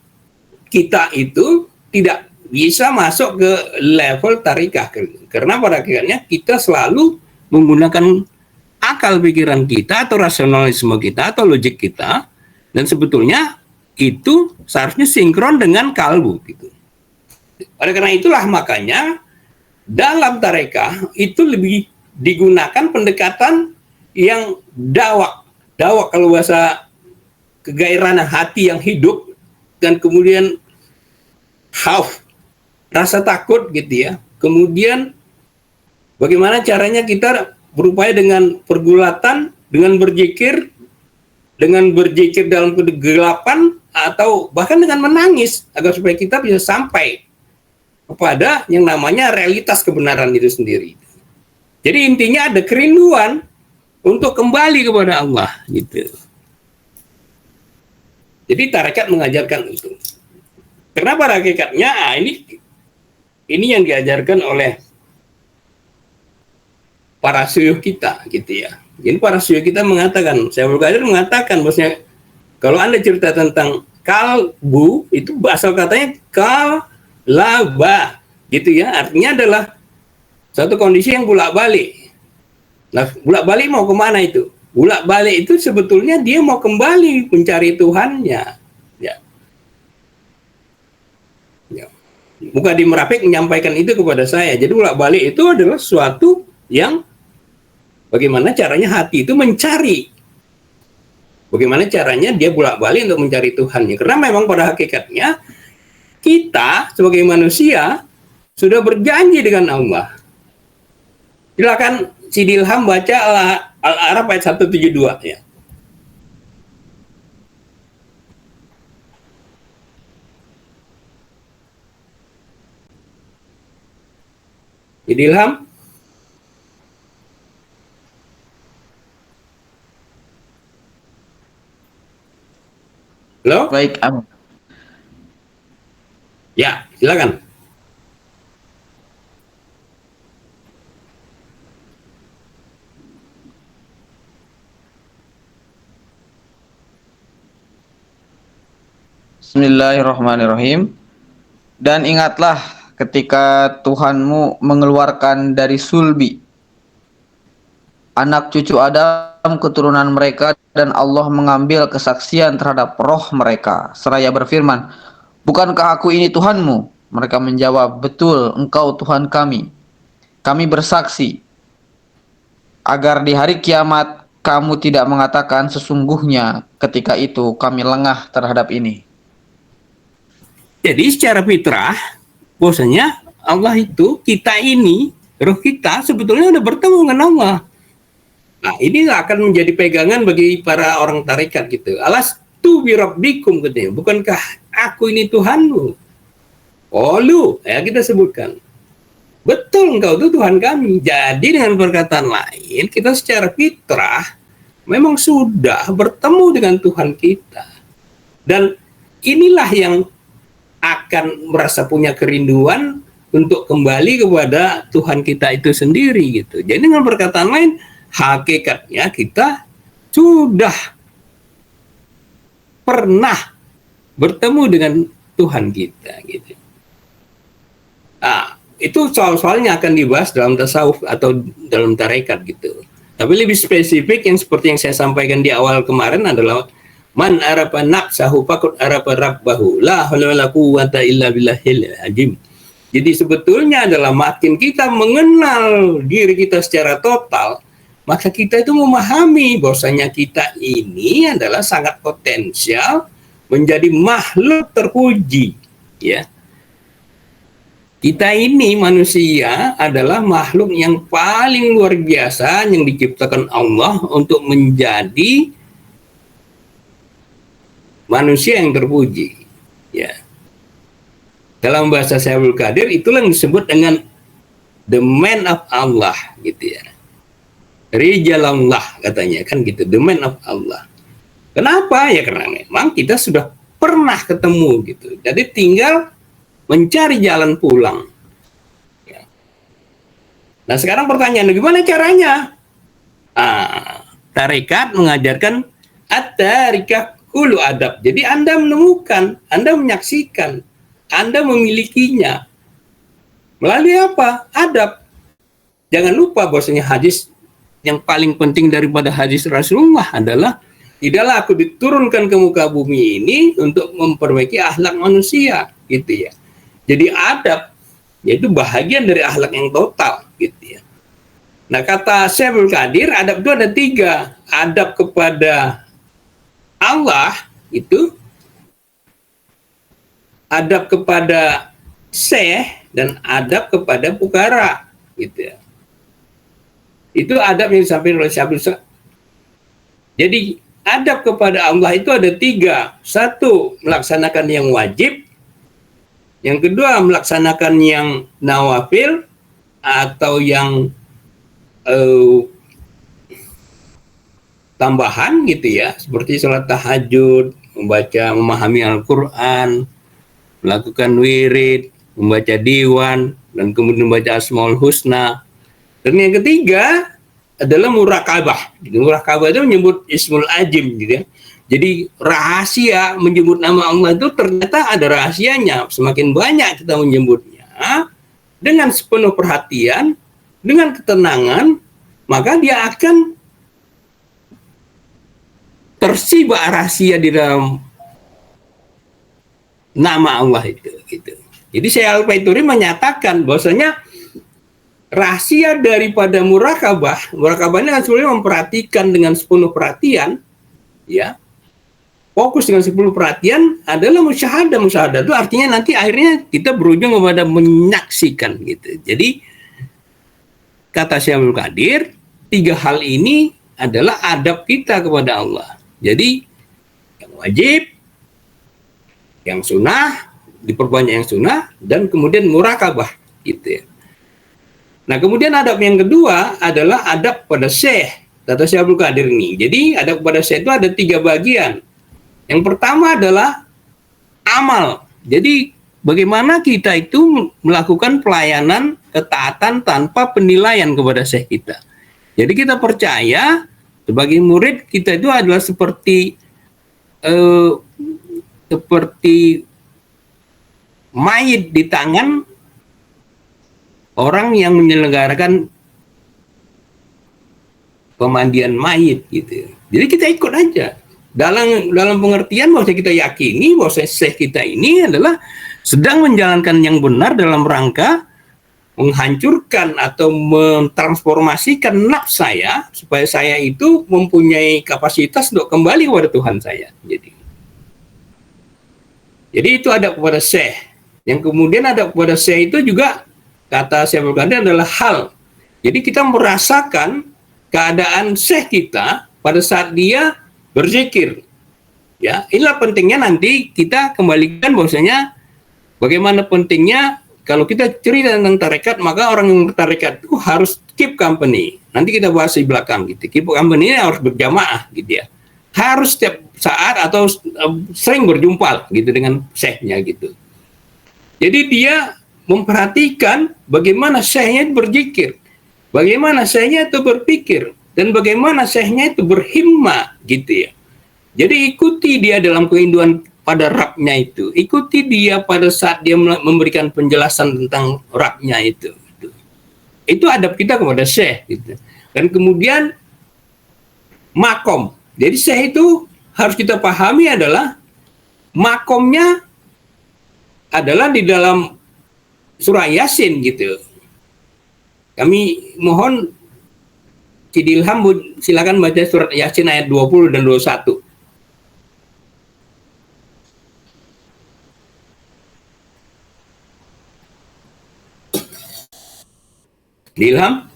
kita itu tidak bisa masuk ke level tarikah karena pada akhirnya kita selalu menggunakan akal pikiran kita atau rasionalisme kita atau logik kita dan sebetulnya itu seharusnya sinkron dengan kalbu gitu. Oleh karena itulah makanya dalam tarekah itu lebih digunakan pendekatan yang dawak kalau bahasa kegairahan hati yang hidup dan kemudian rasa takut gitu ya. Kemudian bagaimana caranya kita berupaya dengan pergulatan, dengan berzikir dalam kegelapan atau bahkan dengan menangis agar supaya kita bisa sampai kepada yang namanya realitas kebenaran itu sendiri. Jadi intinya ada kerinduan untuk kembali kepada Allah gitu. Jadi tarekat mengajarkan itu. Karena pada hakikatnya ini ini yang diajarkan oleh para syuyukh kita gitu ya. Jadi para syuyukh kita mengatakan, Syekh Abdul Qadir mengatakan bahwasanya kalau Anda cerita tentang kalbu, itu asal katanya kalaba gitu ya, artinya adalah satu kondisi yang bolak-balik. Nah, bolak-balik mau kemana itu? Bolak-balik itu sebetulnya dia mau kembali mencari Tuhannya. Ya. Ya. Muka di Merapik menyampaikan itu kepada saya. Jadi bolak-balik itu adalah suatu yang bagaimana caranya hati itu mencari. Bagaimana caranya dia bolak-balik untuk mencari Tuhannya. Karena memang pada hakikatnya kita sebagai manusia sudah berjanji dengan Allah. Silakan Sidi Ilham baca Al-A'raf ayat 172 ya. Sidi Ilham. Halo? Baik, amin. Ya, silakan. Bismillahirrahmanirrahim. Dan ingatlah ketika Tuhanmu mengeluarkan dari sulbi anak cucu Adam keturunan mereka, dan Allah mengambil kesaksian terhadap roh mereka seraya berfirman, bukankah aku ini Tuhanmu? Mereka menjawab, betul, engkau Tuhan kami. Kami bersaksi agar di hari kiamat kamu tidak mengatakan sesungguhnya ketika itu kami lengah terhadap ini. Jadi secara fitrah, bahwasanya Allah itu, kita ini, roh kita sebetulnya udah bertemu dengan Allah. Nah, ini akan menjadi pegangan bagi para orang tarekat gitu. Alastu bi rabbikum katanya, bukankah aku ini Tuhanmu? Oh lu, ya kita sebutkan. Betul, engkau itu Tuhan kami. Jadi dengan perkataan lain, kita secara fitrah memang sudah bertemu dengan Tuhan kita. Dan inilah yang akan merasa punya kerinduan untuk kembali kepada Tuhan kita itu sendiri gitu. Jadi dengan perkataan lain, hakikatnya kita sudah pernah bertemu dengan Tuhan kita gitu. Nah, itu soal-soalnya akan dibahas dalam tasawuf atau dalam tarekat gitu. Tapi lebih spesifik yang seperti yang saya sampaikan di awal kemarin adalah man arafa nafsahu faqad arafa rabbahu la haula wala quwwata illa billahil azim. Jadi sebetulnya adalah makin kita mengenal diri kita secara total, maka kita itu memahami bahwasanya kita ini adalah sangat potensial menjadi makhluk terpuji, ya. Kita ini manusia adalah makhluk yang paling luar biasa yang diciptakan Allah untuk menjadi manusia yang terpuji. Ya. Dalam bahasa Syekh Abdul Qadir itulah yang disebut dengan the man of Allah gitu ya. Rijalallah katanya kan gitu, the man of Allah. Kenapa? Ya karena memang kita sudah pernah ketemu gitu. Jadi tinggal mencari jalan pulang. Ya. Nah sekarang pertanyaan, gimana caranya? Tarekat mengajarkan at-tarikah kulu adab. Jadi Anda menemukan, Anda menyaksikan, Anda memilikinya. Melalui apa? Adab. Jangan lupa bahwasanya hadis yang paling penting daripada hadis Rasulullah adalah tidaklah aku diturunkan ke muka bumi ini untuk memperbaiki akhlak manusia, gitu ya. Jadi adab yaitu bahagian dari akhlak yang total, gitu ya. Nah kata Syekh Abdul Qadir, adab itu ada 3. Adab kepada Allah itu, adab kepada Syekh, dan adab kepada Pukara, gitu ya. Itu adab yang disampaikan oleh Syekh Abdul Qadir. Jadi adab kepada Allah itu ada 3. 1, melaksanakan yang wajib. Yang kedua, melaksanakan yang nawafil atau yang tambahan gitu ya, seperti sholat tahajud, memahami Al-Quran, melakukan wirid, membaca Diwan, dan kemudian membaca Asmaul Husna. Dan yang ketiga adalah murakabah. Murakabah itu menyebut Ismul Ajim gitu ya. Jadi rahasia menyebut nama Allah itu ternyata ada rahasianya. Semakin banyak kita menyebutnya dengan sepenuh perhatian, dengan ketenangan, maka dia akan tersiba rahasia di dalam nama Allah itu. Gitu. Jadi Syekh Al-Baituri menyatakan bahwasanya rahasia daripada murakabah ini kan sebenarnya memperhatikan dengan sepenuh perhatian, ya. Fokus dengan sepenuh perhatian adalah musyahadah. Musyahadah itu artinya nanti akhirnya kita berujung kepada menyaksikan gitu. Jadi kata Syekh Abdul Qadir, 3 hal ini adalah adab kita kepada Allah. Jadi yang wajib, yang sunnah, diperbanyak yang sunnah, dan kemudian murakabah gitu ya. Nah kemudian adab yang kedua adalah adab pada Syekh, kata Syekh Abdul Qadir ini. Jadi adab pada Syekh itu ada 3 bagian. Yang pertama adalah amal. Jadi bagaimana kita itu melakukan pelayanan ketaatan tanpa penilaian kepada Syekh kita. Jadi kita percaya sebagai murid kita itu adalah seperti mayit di tangan orang yang menyelenggarakan pemandian mayit gitu. Jadi kita ikut aja. Dalam pengertian bahwa kita yakini bahwa Syekh kita ini adalah sedang menjalankan yang benar dalam rangka menghancurkan atau mentransformasikan nafs saya supaya saya itu mempunyai kapasitas untuk kembali kepada Tuhan saya. Jadi itu ada kepada Syekh. Yang kemudian ada kepada Syekh itu juga kata Syekh Abdul Qadir adalah hal. Jadi kita merasakan keadaan Syekh kita pada saat dia berzikir. Ya, inilah pentingnya nanti kita kembalikan bahwasanya bagaimana pentingnya kalau kita cerita tentang tarekat, maka orang yang bertarekat itu harus keep company. Nanti kita bahas di belakang gitu. Keep company harus berjamaah gitu ya. Harus setiap saat atau sering berjumpa gitu dengan syekhnya gitu. Jadi dia memperhatikan bagaimana syekhnya itu berzikir, bagaimana syekhnya itu berpikir, dan bagaimana syekhnya itu berhimmah gitu ya. Jadi ikuti dia dalam kerinduan pada Rabbnya itu. Ikuti dia pada saat dia memberikan penjelasan tentang Rabbnya itu. Itu adab kita kepada Syekh gitu. Dan kemudian makom. Jadi Syekh itu harus kita pahami adalah makomnya adalah di dalam surah Yasin gitu. Kami mohon Sidi Ilham silakan baca surat Yasin ayat 20 dan 21. Ilham.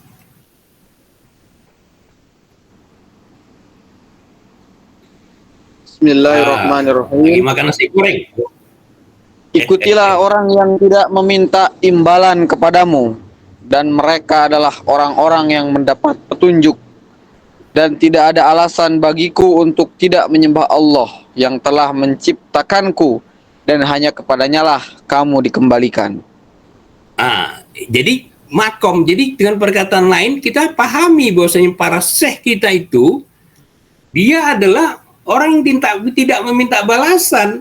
Bismillahirrahmanirrahim. Lagi makan nasi goreng. Ikutilah orang yang tidak meminta imbalan kepadamu, dan mereka adalah orang-orang yang mendapat petunjuk. Dan tidak ada alasan bagiku untuk tidak menyembah Allah yang telah menciptakanku, dan hanya kepadanya lah kamu dikembalikan. Jadi makom. Jadi dengan perkataan lain kita pahami bahwasanya para syekh kita itu dia adalah orang yang tidak meminta balasan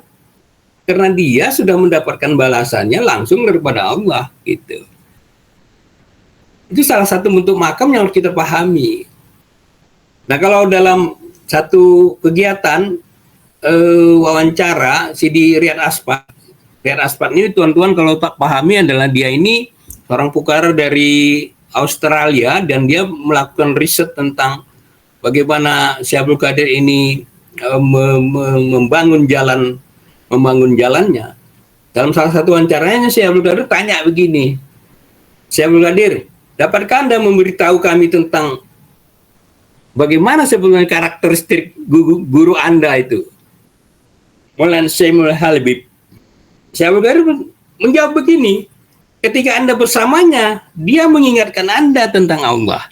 karena dia sudah mendapatkan balasannya langsung daripada Allah gitu. Itu salah satu bentuk makam yang harus kita pahami. Nah kalau dalam satu kegiatan wawancara Sidi Riyad Aspat ini tuan-tuan kalau tak pahami adalah dia ini seorang pukara dari Australia dan dia melakukan riset tentang bagaimana Syekh Abdul Qadir ini membangun jalannya. Dalam salah satu wawancaranya Syekh Abdul Qadir tanya begini, Syekh Abdul Qadir, dapatkah Anda memberitahu kami tentang bagaimana sebenarnya karakteristik guru Anda itu? Maulana Syekh Halbib. Syekh Abdul Qadir menjawab begini, ketika Anda bersamanya, dia mengingatkan Anda tentang Allah.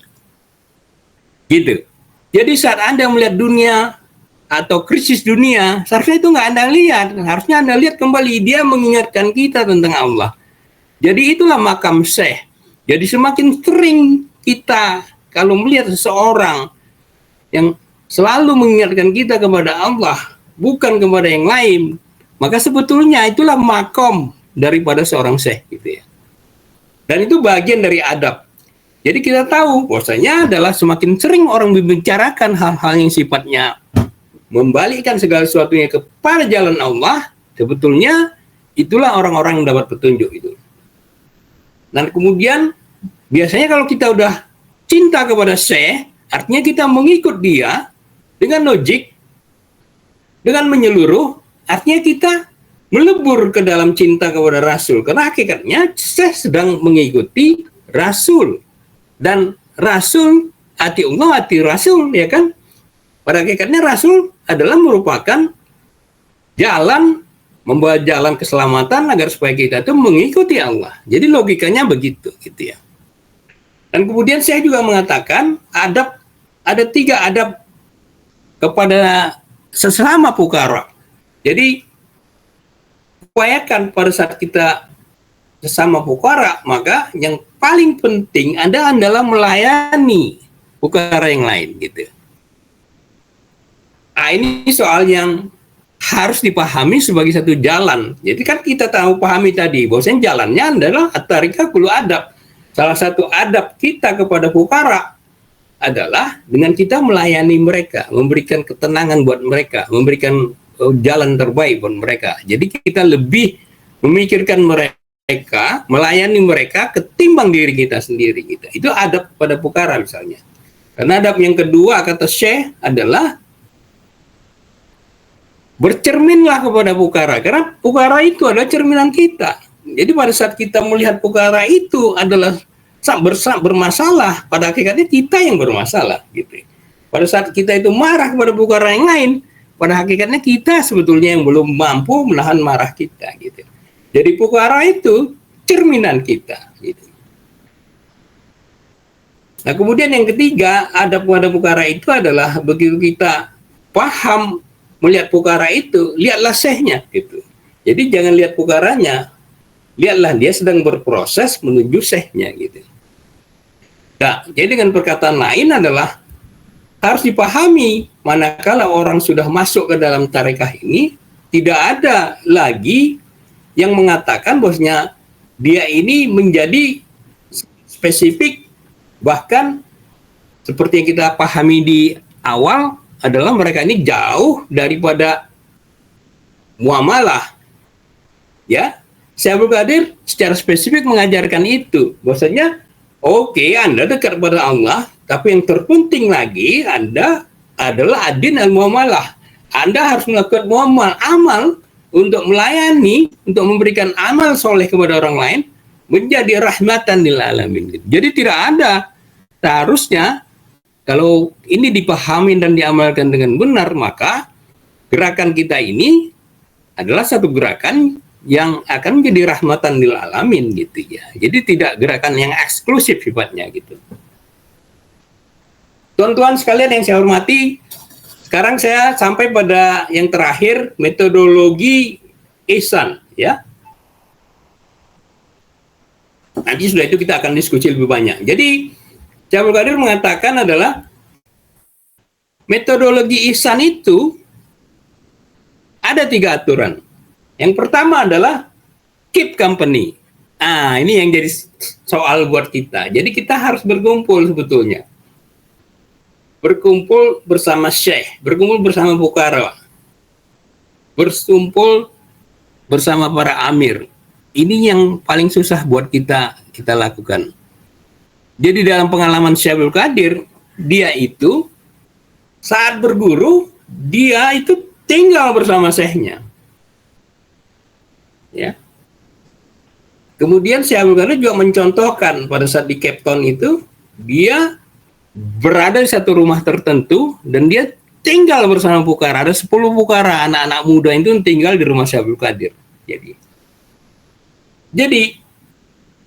Gitu. Jadi saat Anda melihat dunia atau krisis dunia, seharusnya itu nggak Anda lihat. Harusnya Anda lihat kembali, dia mengingatkan kita tentang Allah. Jadi itulah makam syekh. Jadi semakin sering kita kalau melihat seseorang yang selalu mengingatkan kita kepada Allah, bukan kepada yang lain, maka sebetulnya itulah makom daripada seorang syekh gitu ya. Dan itu bagian dari adab. Jadi kita tahu bahwasanya adalah semakin sering orang membicarakan hal-hal yang sifatnya membalikkan segala sesuatunya kepada jalan Allah, sebetulnya itulah orang-orang yang dapat petunjuk itu. Dan kemudian biasanya kalau kita udah cinta kepada syekh, artinya kita mengikut dia dengan logik, dengan menyeluruh, artinya kita melebur ke dalam cinta kepada Rasul. Karena hakikatnya syekh sedang mengikuti Rasul. Dan Rasul, hati Allah, hati Rasul, ya kan? Pada hakikatnya Rasul adalah merupakan jalan, membawa jalan keselamatan agar supaya kita itu mengikuti Allah. Jadi logikanya begitu, gitu ya. Dan kemudian saya juga mengatakan adab, ada 3 adab kepada sesama pukara. Jadi upayakan pada saat kita sesama pukara, maka yang paling penting adalah melayani pukara yang lain, gitu. Nah, ini soal yang harus dipahami sebagai satu jalan. Jadi kan kita tahu pahami tadi bahwasanya jalannya adalah at-tariqatul adab. Salah satu adab kita kepada fukara adalah dengan kita melayani mereka, memberikan ketenangan buat mereka, memberikan jalan terbaik buat mereka. Jadi kita lebih memikirkan mereka, melayani mereka ketimbang diri kita sendiri gitu. Itu adab pada fukara misalnya. Karena adab yang kedua kata Syekh adalah bercerminlah kepada pukara, karena pukara itu adalah cerminan kita. Jadi pada saat kita melihat pukara itu adalah bermasalah, pada hakikatnya kita yang bermasalah gitu. Pada saat kita itu marah kepada pukara yang lain, pada hakikatnya kita sebetulnya yang belum mampu menahan marah kita gitu. Jadi pukara itu cerminan kita gitu. Nah kemudian yang ketiga, adab pada pukara itu adalah begitu kita paham melihat pukara itu, lihatlah syekhnya gitu. Jadi jangan lihat pukaranya, lihatlah dia sedang berproses menuju syekhnya gitu. Nah, jadi dengan perkataan lain adalah harus dipahami manakala orang sudah masuk ke dalam tarekah ini, tidak ada lagi yang mengatakan bahwasanya dia ini menjadi spesifik, bahkan seperti yang kita pahami di awal adalah mereka ini jauh daripada muamalah. Ya, Syekh Abdul Qadir secara spesifik mengajarkan itu. Bahwasanya oke, Anda dekat kepada Allah, tapi yang terpenting lagi Anda adalah adin al-muamalah. Anda harus melakukan amal untuk melayani, untuk memberikan amal soleh kepada orang lain, menjadi rahmatan lil alamin. Jadi tidak ada seharusnya kalau ini dipahami dan diamalkan dengan benar, maka gerakan kita ini adalah satu gerakan yang akan menjadi rahmatan lil alamin gitu ya. Jadi tidak gerakan yang eksklusif sifatnya gitu. Tuan-tuan sekalian yang saya hormati, sekarang saya sampai pada yang terakhir, metodologi ihsan ya. Nanti sudah itu kita akan diskusi lebih banyak. Jadi Syekh Abdul Qadir mengatakan adalah metodologi ihsan itu ada 3 aturan. Yang pertama adalah keep company. Ah, ini yang jadi soal buat kita. Jadi kita harus berkumpul sebetulnya. Berkumpul bersama syekh, berkumpul bersama fukara, berkumpul bersama para amir. Ini yang paling susah buat kita lakukan. Jadi dalam pengalaman Syekh Abdul Qadir, dia itu saat berguru, dia itu tinggal bersama syekhnya. Ya. Kemudian Syekh Abdul Qadir juga mencontohkan pada saat di Cape Town itu, dia berada di satu rumah tertentu dan dia tinggal bersama fukara. Ada 10 fukara, anak-anak muda itu tinggal di rumah Syekh Abdul Qadir. Jadi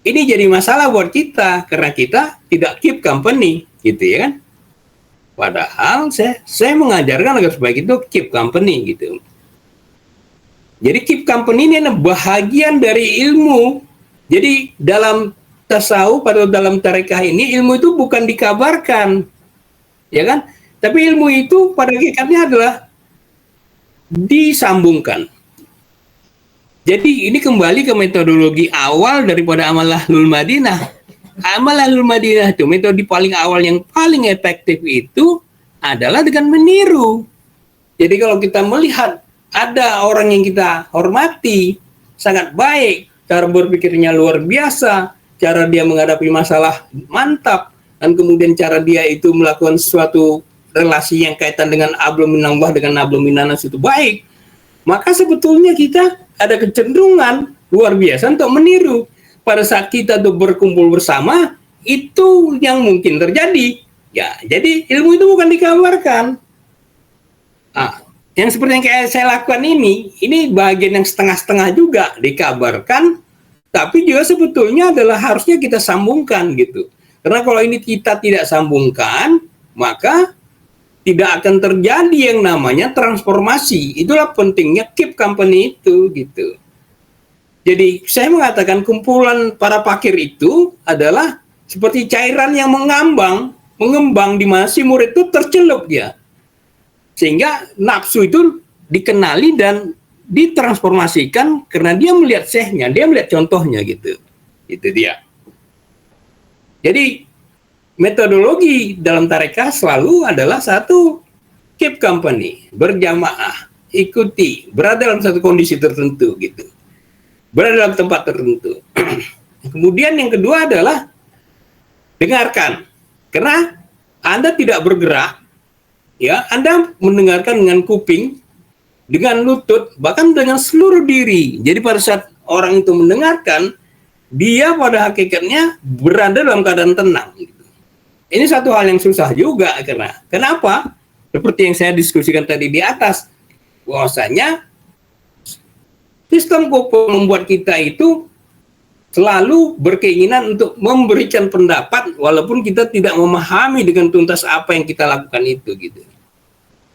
ini jadi masalah buat kita karena kita tidak keep company, gitu ya kan? Padahal saya mengajarkan agar supaya itu keep company gitu. Jadi keep company ini adalah bahagian dari ilmu Jadi dalam tasawuf atau dalam tarekah ini ilmu itu bukan dikabarkan, ya kan? Tapi ilmu itu pada hakikatnya adalah disambungkan. Jadi ini kembali ke metodologi awal daripada amal ahlul Madinah. Amal ahlul Madinah itu metode paling awal yang paling efektif itu adalah dengan meniru. Jadi kalau kita melihat ada orang yang kita hormati, sangat baik, cara berpikirnya luar biasa, cara dia menghadapi masalah mantap, dan kemudian cara dia itu melakukan suatu relasi yang kaitan dengan ablum minallah dengan ablum minanas itu baik, maka sebetulnya kita ada kecenderungan luar biasa untuk meniru. Pada saat kita tuh berkumpul bersama, itu yang mungkin terjadi. Ya, jadi ilmu itu bukan dikabarkan. Yang seperti yang kayak saya lakukan ini bagian yang setengah-setengah juga dikabarkan, tapi juga sebetulnya adalah harusnya kita sambungkan gitu. Karena kalau ini kita tidak sambungkan, maka tidak akan terjadi yang namanya transformasi. Itulah pentingnya keep company itu gitu. Jadi saya mengatakan kumpulan para pakir itu adalah seperti cairan yang mengembang di mana si murid itu tercelup dia. Sehingga nafsu itu dikenali dan ditransformasikan karena dia melihat syekhnya, dia melihat contohnya gitu. Itu dia. Jadi metodologi dalam tarekah selalu adalah satu, keep company, berjamaah, ikuti, berada dalam satu kondisi tertentu gitu, berada dalam tempat tertentu. Kemudian yang kedua adalah dengarkan, karena Anda tidak bergerak, ya, Anda mendengarkan dengan kuping, dengan lutut, bahkan dengan seluruh diri. Jadi pada saat orang itu mendengarkan, dia pada hakikatnya berada dalam keadaan tenang. Ini satu hal yang susah juga, karena kenapa? Seperti yang saya diskusikan tadi di atas, bahwasanya sistem hukum membuat kita itu selalu berkeinginan untuk memberikan pendapat walaupun kita tidak memahami dengan tuntas apa yang kita lakukan itu gitu.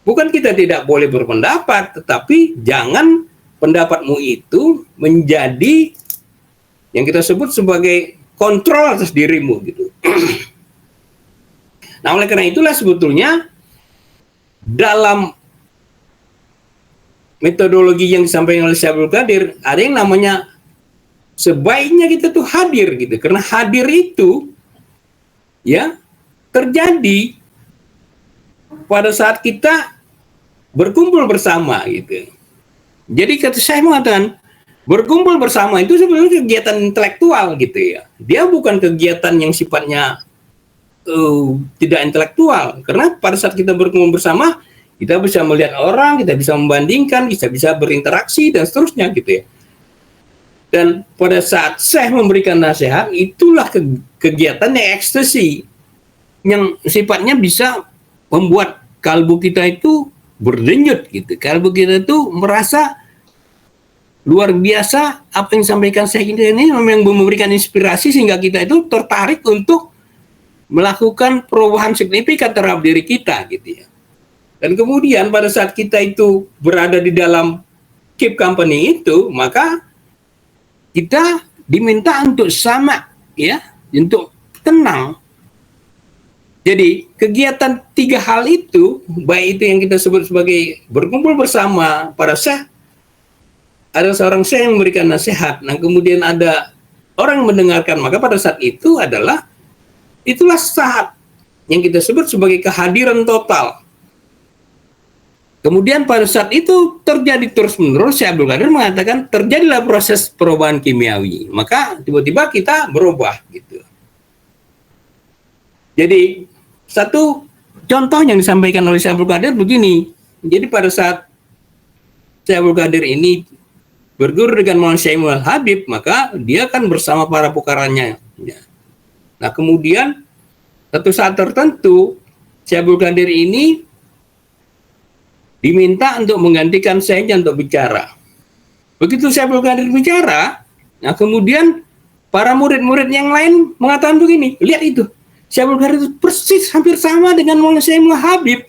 Bukan kita tidak boleh berpendapat, tetapi jangan pendapatmu itu menjadi yang kita sebut sebagai kontrol atas dirimu gitu. Nah, oleh karena itulah sebetulnya dalam metodologi yang disampaikan oleh Syekh Abdul Qadir ada yang namanya sebaiknya kita tuh hadir gitu. Karena hadir itu ya terjadi pada saat kita berkumpul bersama gitu. Jadi kata saya mengatakan berkumpul bersama itu sebenarnya kegiatan intelektual gitu ya. Dia bukan kegiatan yang sifatnya tidak intelektual, karena pada saat kita berkumpul bersama kita bisa melihat orang, kita bisa membandingkan, bisa berinteraksi dan seterusnya gitu ya. Dan pada saat Syekh memberikan nasihat, itulah kegiatan yang ekstasi yang sifatnya bisa membuat kalbu kita itu berdenyut gitu. Kalbu kita itu merasa luar biasa apa yang disampaikan Syekh ini memang memberikan inspirasi sehingga kita itu tertarik untuk melakukan perubahan signifikan terhadap diri kita gitu ya. Dan kemudian pada saat kita itu berada di dalam keep company itu, maka kita diminta untuk sama ya, untuk tenang. Jadi kegiatan tiga hal itu, baik itu yang kita sebut sebagai berkumpul bersama para syekh, ada seorang syekh yang memberikan nasihat, nah kemudian ada orang yang mendengarkan, maka pada saat itu itulah saat yang kita sebut sebagai kehadiran total. Kemudian pada saat itu terjadi terus-menerus, Syekh Abdul Qadir mengatakan terjadilah proses perubahan kimiawi. Maka tiba-tiba kita berubah gitu. Jadi satu contoh yang disampaikan oleh Syekh Abdul Qadir begini. Jadi pada saat Syekh Abdul Qadir ini berguru dengan Maulana Syekh Muhammad Habib, maka dia kan bersama para pukarannya. Nah kemudian satu saat tertentu Syekh Abdul Qadir ini diminta untuk menggantikan Syekhnya untuk bicara. Begitu Syekh Abdul Qadir bicara, nah kemudian para murid-murid yang lain mengatakan begini, lihat itu, Syekh Abdul Qadir itu persis hampir sama dengan Maulana Syekh Muhammad Habib.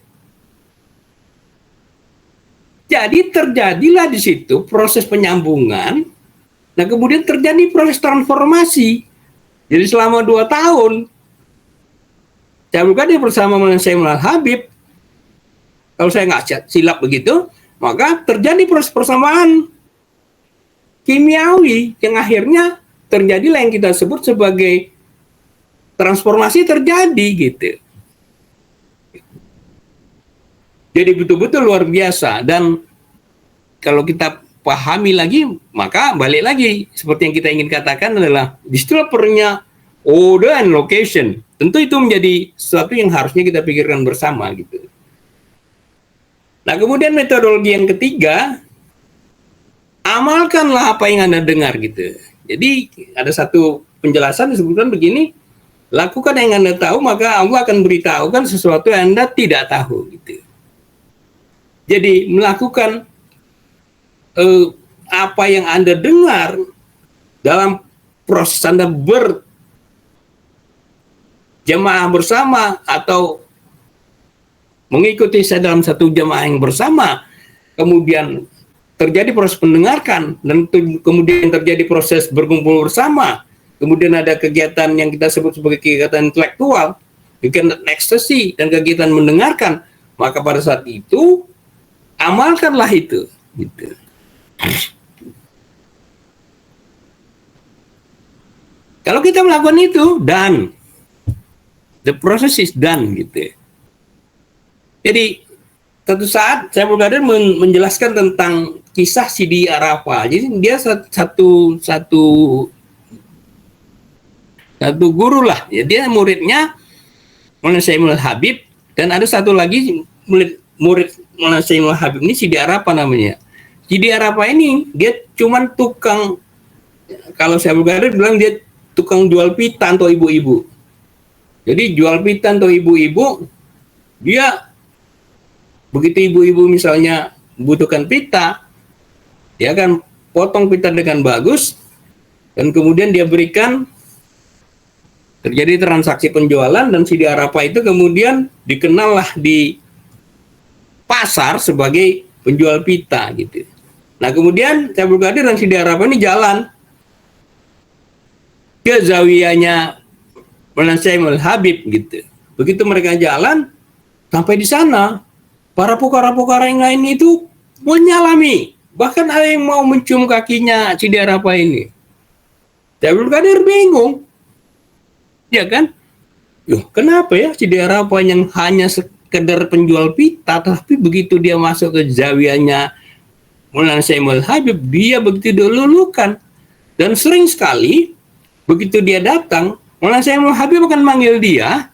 Jadi terjadilah di situ proses penyambungan Nah kemudian terjadi proses transformasi. Jadi selama 2 tahun, Syekh Abdul Qadir bersama Syekh Mullah Habib, kalau saya nggak silap begitu, maka terjadi proses persamaan kimiawi yang akhirnya terjadilah yang kita sebut sebagai transformasi terjadi gitu. Jadi betul-betul luar biasa, dan kalau kita pahami lagi, maka balik lagi seperti yang kita ingin katakan adalah disitulah perlunya order and location. Tentu itu menjadi sesuatu yang harusnya kita pikirkan bersama gitu. Nah kemudian metodologi yang ketiga, amalkanlah apa yang Anda dengar gitu. Jadi ada satu penjelasan disebutkan begini, lakukan yang Anda tahu maka Allah akan beritahukan sesuatu yang Anda tidak tahu gitu. Jadi melakukan apa yang Anda dengar dalam proses Anda berjamaah bersama atau mengikuti saya dalam satu jamaah yang bersama, kemudian terjadi proses mendengarkan, dan kemudian terjadi proses berkumpul bersama, kemudian ada kegiatan yang kita sebut sebagai kegiatan intelektual, kegiatan ekstasi, dan kegiatan mendengarkan, maka pada saat itu amalkanlah itu gitu. Kalau kita melakukan itu, dan the process is done gitu. Jadi satu saat saya Abdul menjelaskan tentang kisah Sidi Arafah. Jadi dia satu guru lah. Ya, dia muridnya Maulana Syekh Mullah Habib, dan ada satu lagi murid Maulana Syekh Mullah Habib ini Sidi Arafah namanya. Sidi Arafah ini dia cuman tukang, kalau saya Abdul bilang dia tukang jual pita atau ibu-ibu. Jadi jual pita atau ibu-ibu, dia begitu ibu-ibu misalnya membutuhkan pita, dia akan potong pita dengan bagus, dan kemudian dia berikan, terjadi transaksi penjualan, dan Sidi Arafah itu kemudian dikenal lah di pasar sebagai penjual pita gitu. Nah kemudian Syekh Abdul Qadir dan Sidi Arafah ini jalan ke zawiyahnya Maulana Syekh Mullah Habib gitu. Begitu mereka jalan, sampai di sana para pukara-pukara yang lain itu menyalami, bahkan ada yang mau mencium kakinya Sidi Arafah ini. Syekh Abdul Qadir bingung, ya kan? Kenapa ya Sidi Arafah yang hanya sekedar penjual pita, tapi begitu dia masuk ke zawiyahnya Maulana Syekh Mullah Habib, dia begitu dilulukan. Dan sering sekali begitu dia datang, Maulana Syekh Mullah Habib akan manggil dia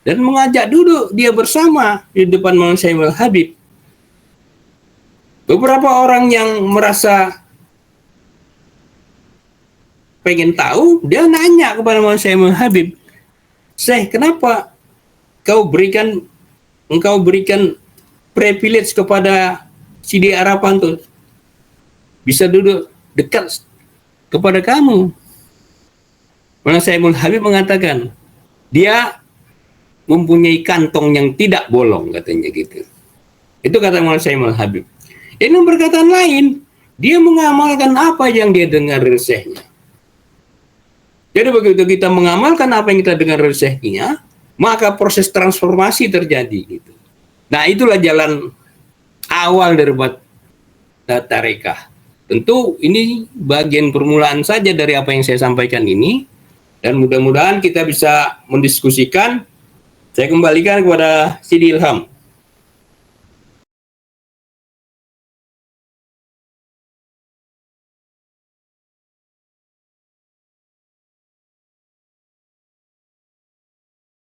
dan mengajak duduk dia bersama di depan Maulana Syekh Mullah Habib. Beberapa orang yang merasa pengen tahu, dia nanya kepada Maulana Syekh Mullah Habib, Syekh, kenapa engkau berikan privilege kepada Sidi Arafah untuk bisa duduk dekat kepada kamu? Maulana Syekh Mullah Habib mengatakan, dia mempunyai kantong yang tidak bolong, katanya gitu. Itu kata Maulana Syekh Mullah Habib. Ini perkataan lain, dia mengamalkan apa yang dia dengar dari Syekhnya. Jadi begitu kita mengamalkan apa yang kita dengar dari Syekhnya, maka proses transformasi terjadi gitu. Nah itulah jalan awal dari tarekah. Tentu ini bagian permulaan saja dari apa yang saya sampaikan ini, dan mudah-mudahan kita bisa mendiskusikan. Saya kembalikan kepada Sidi Ilham.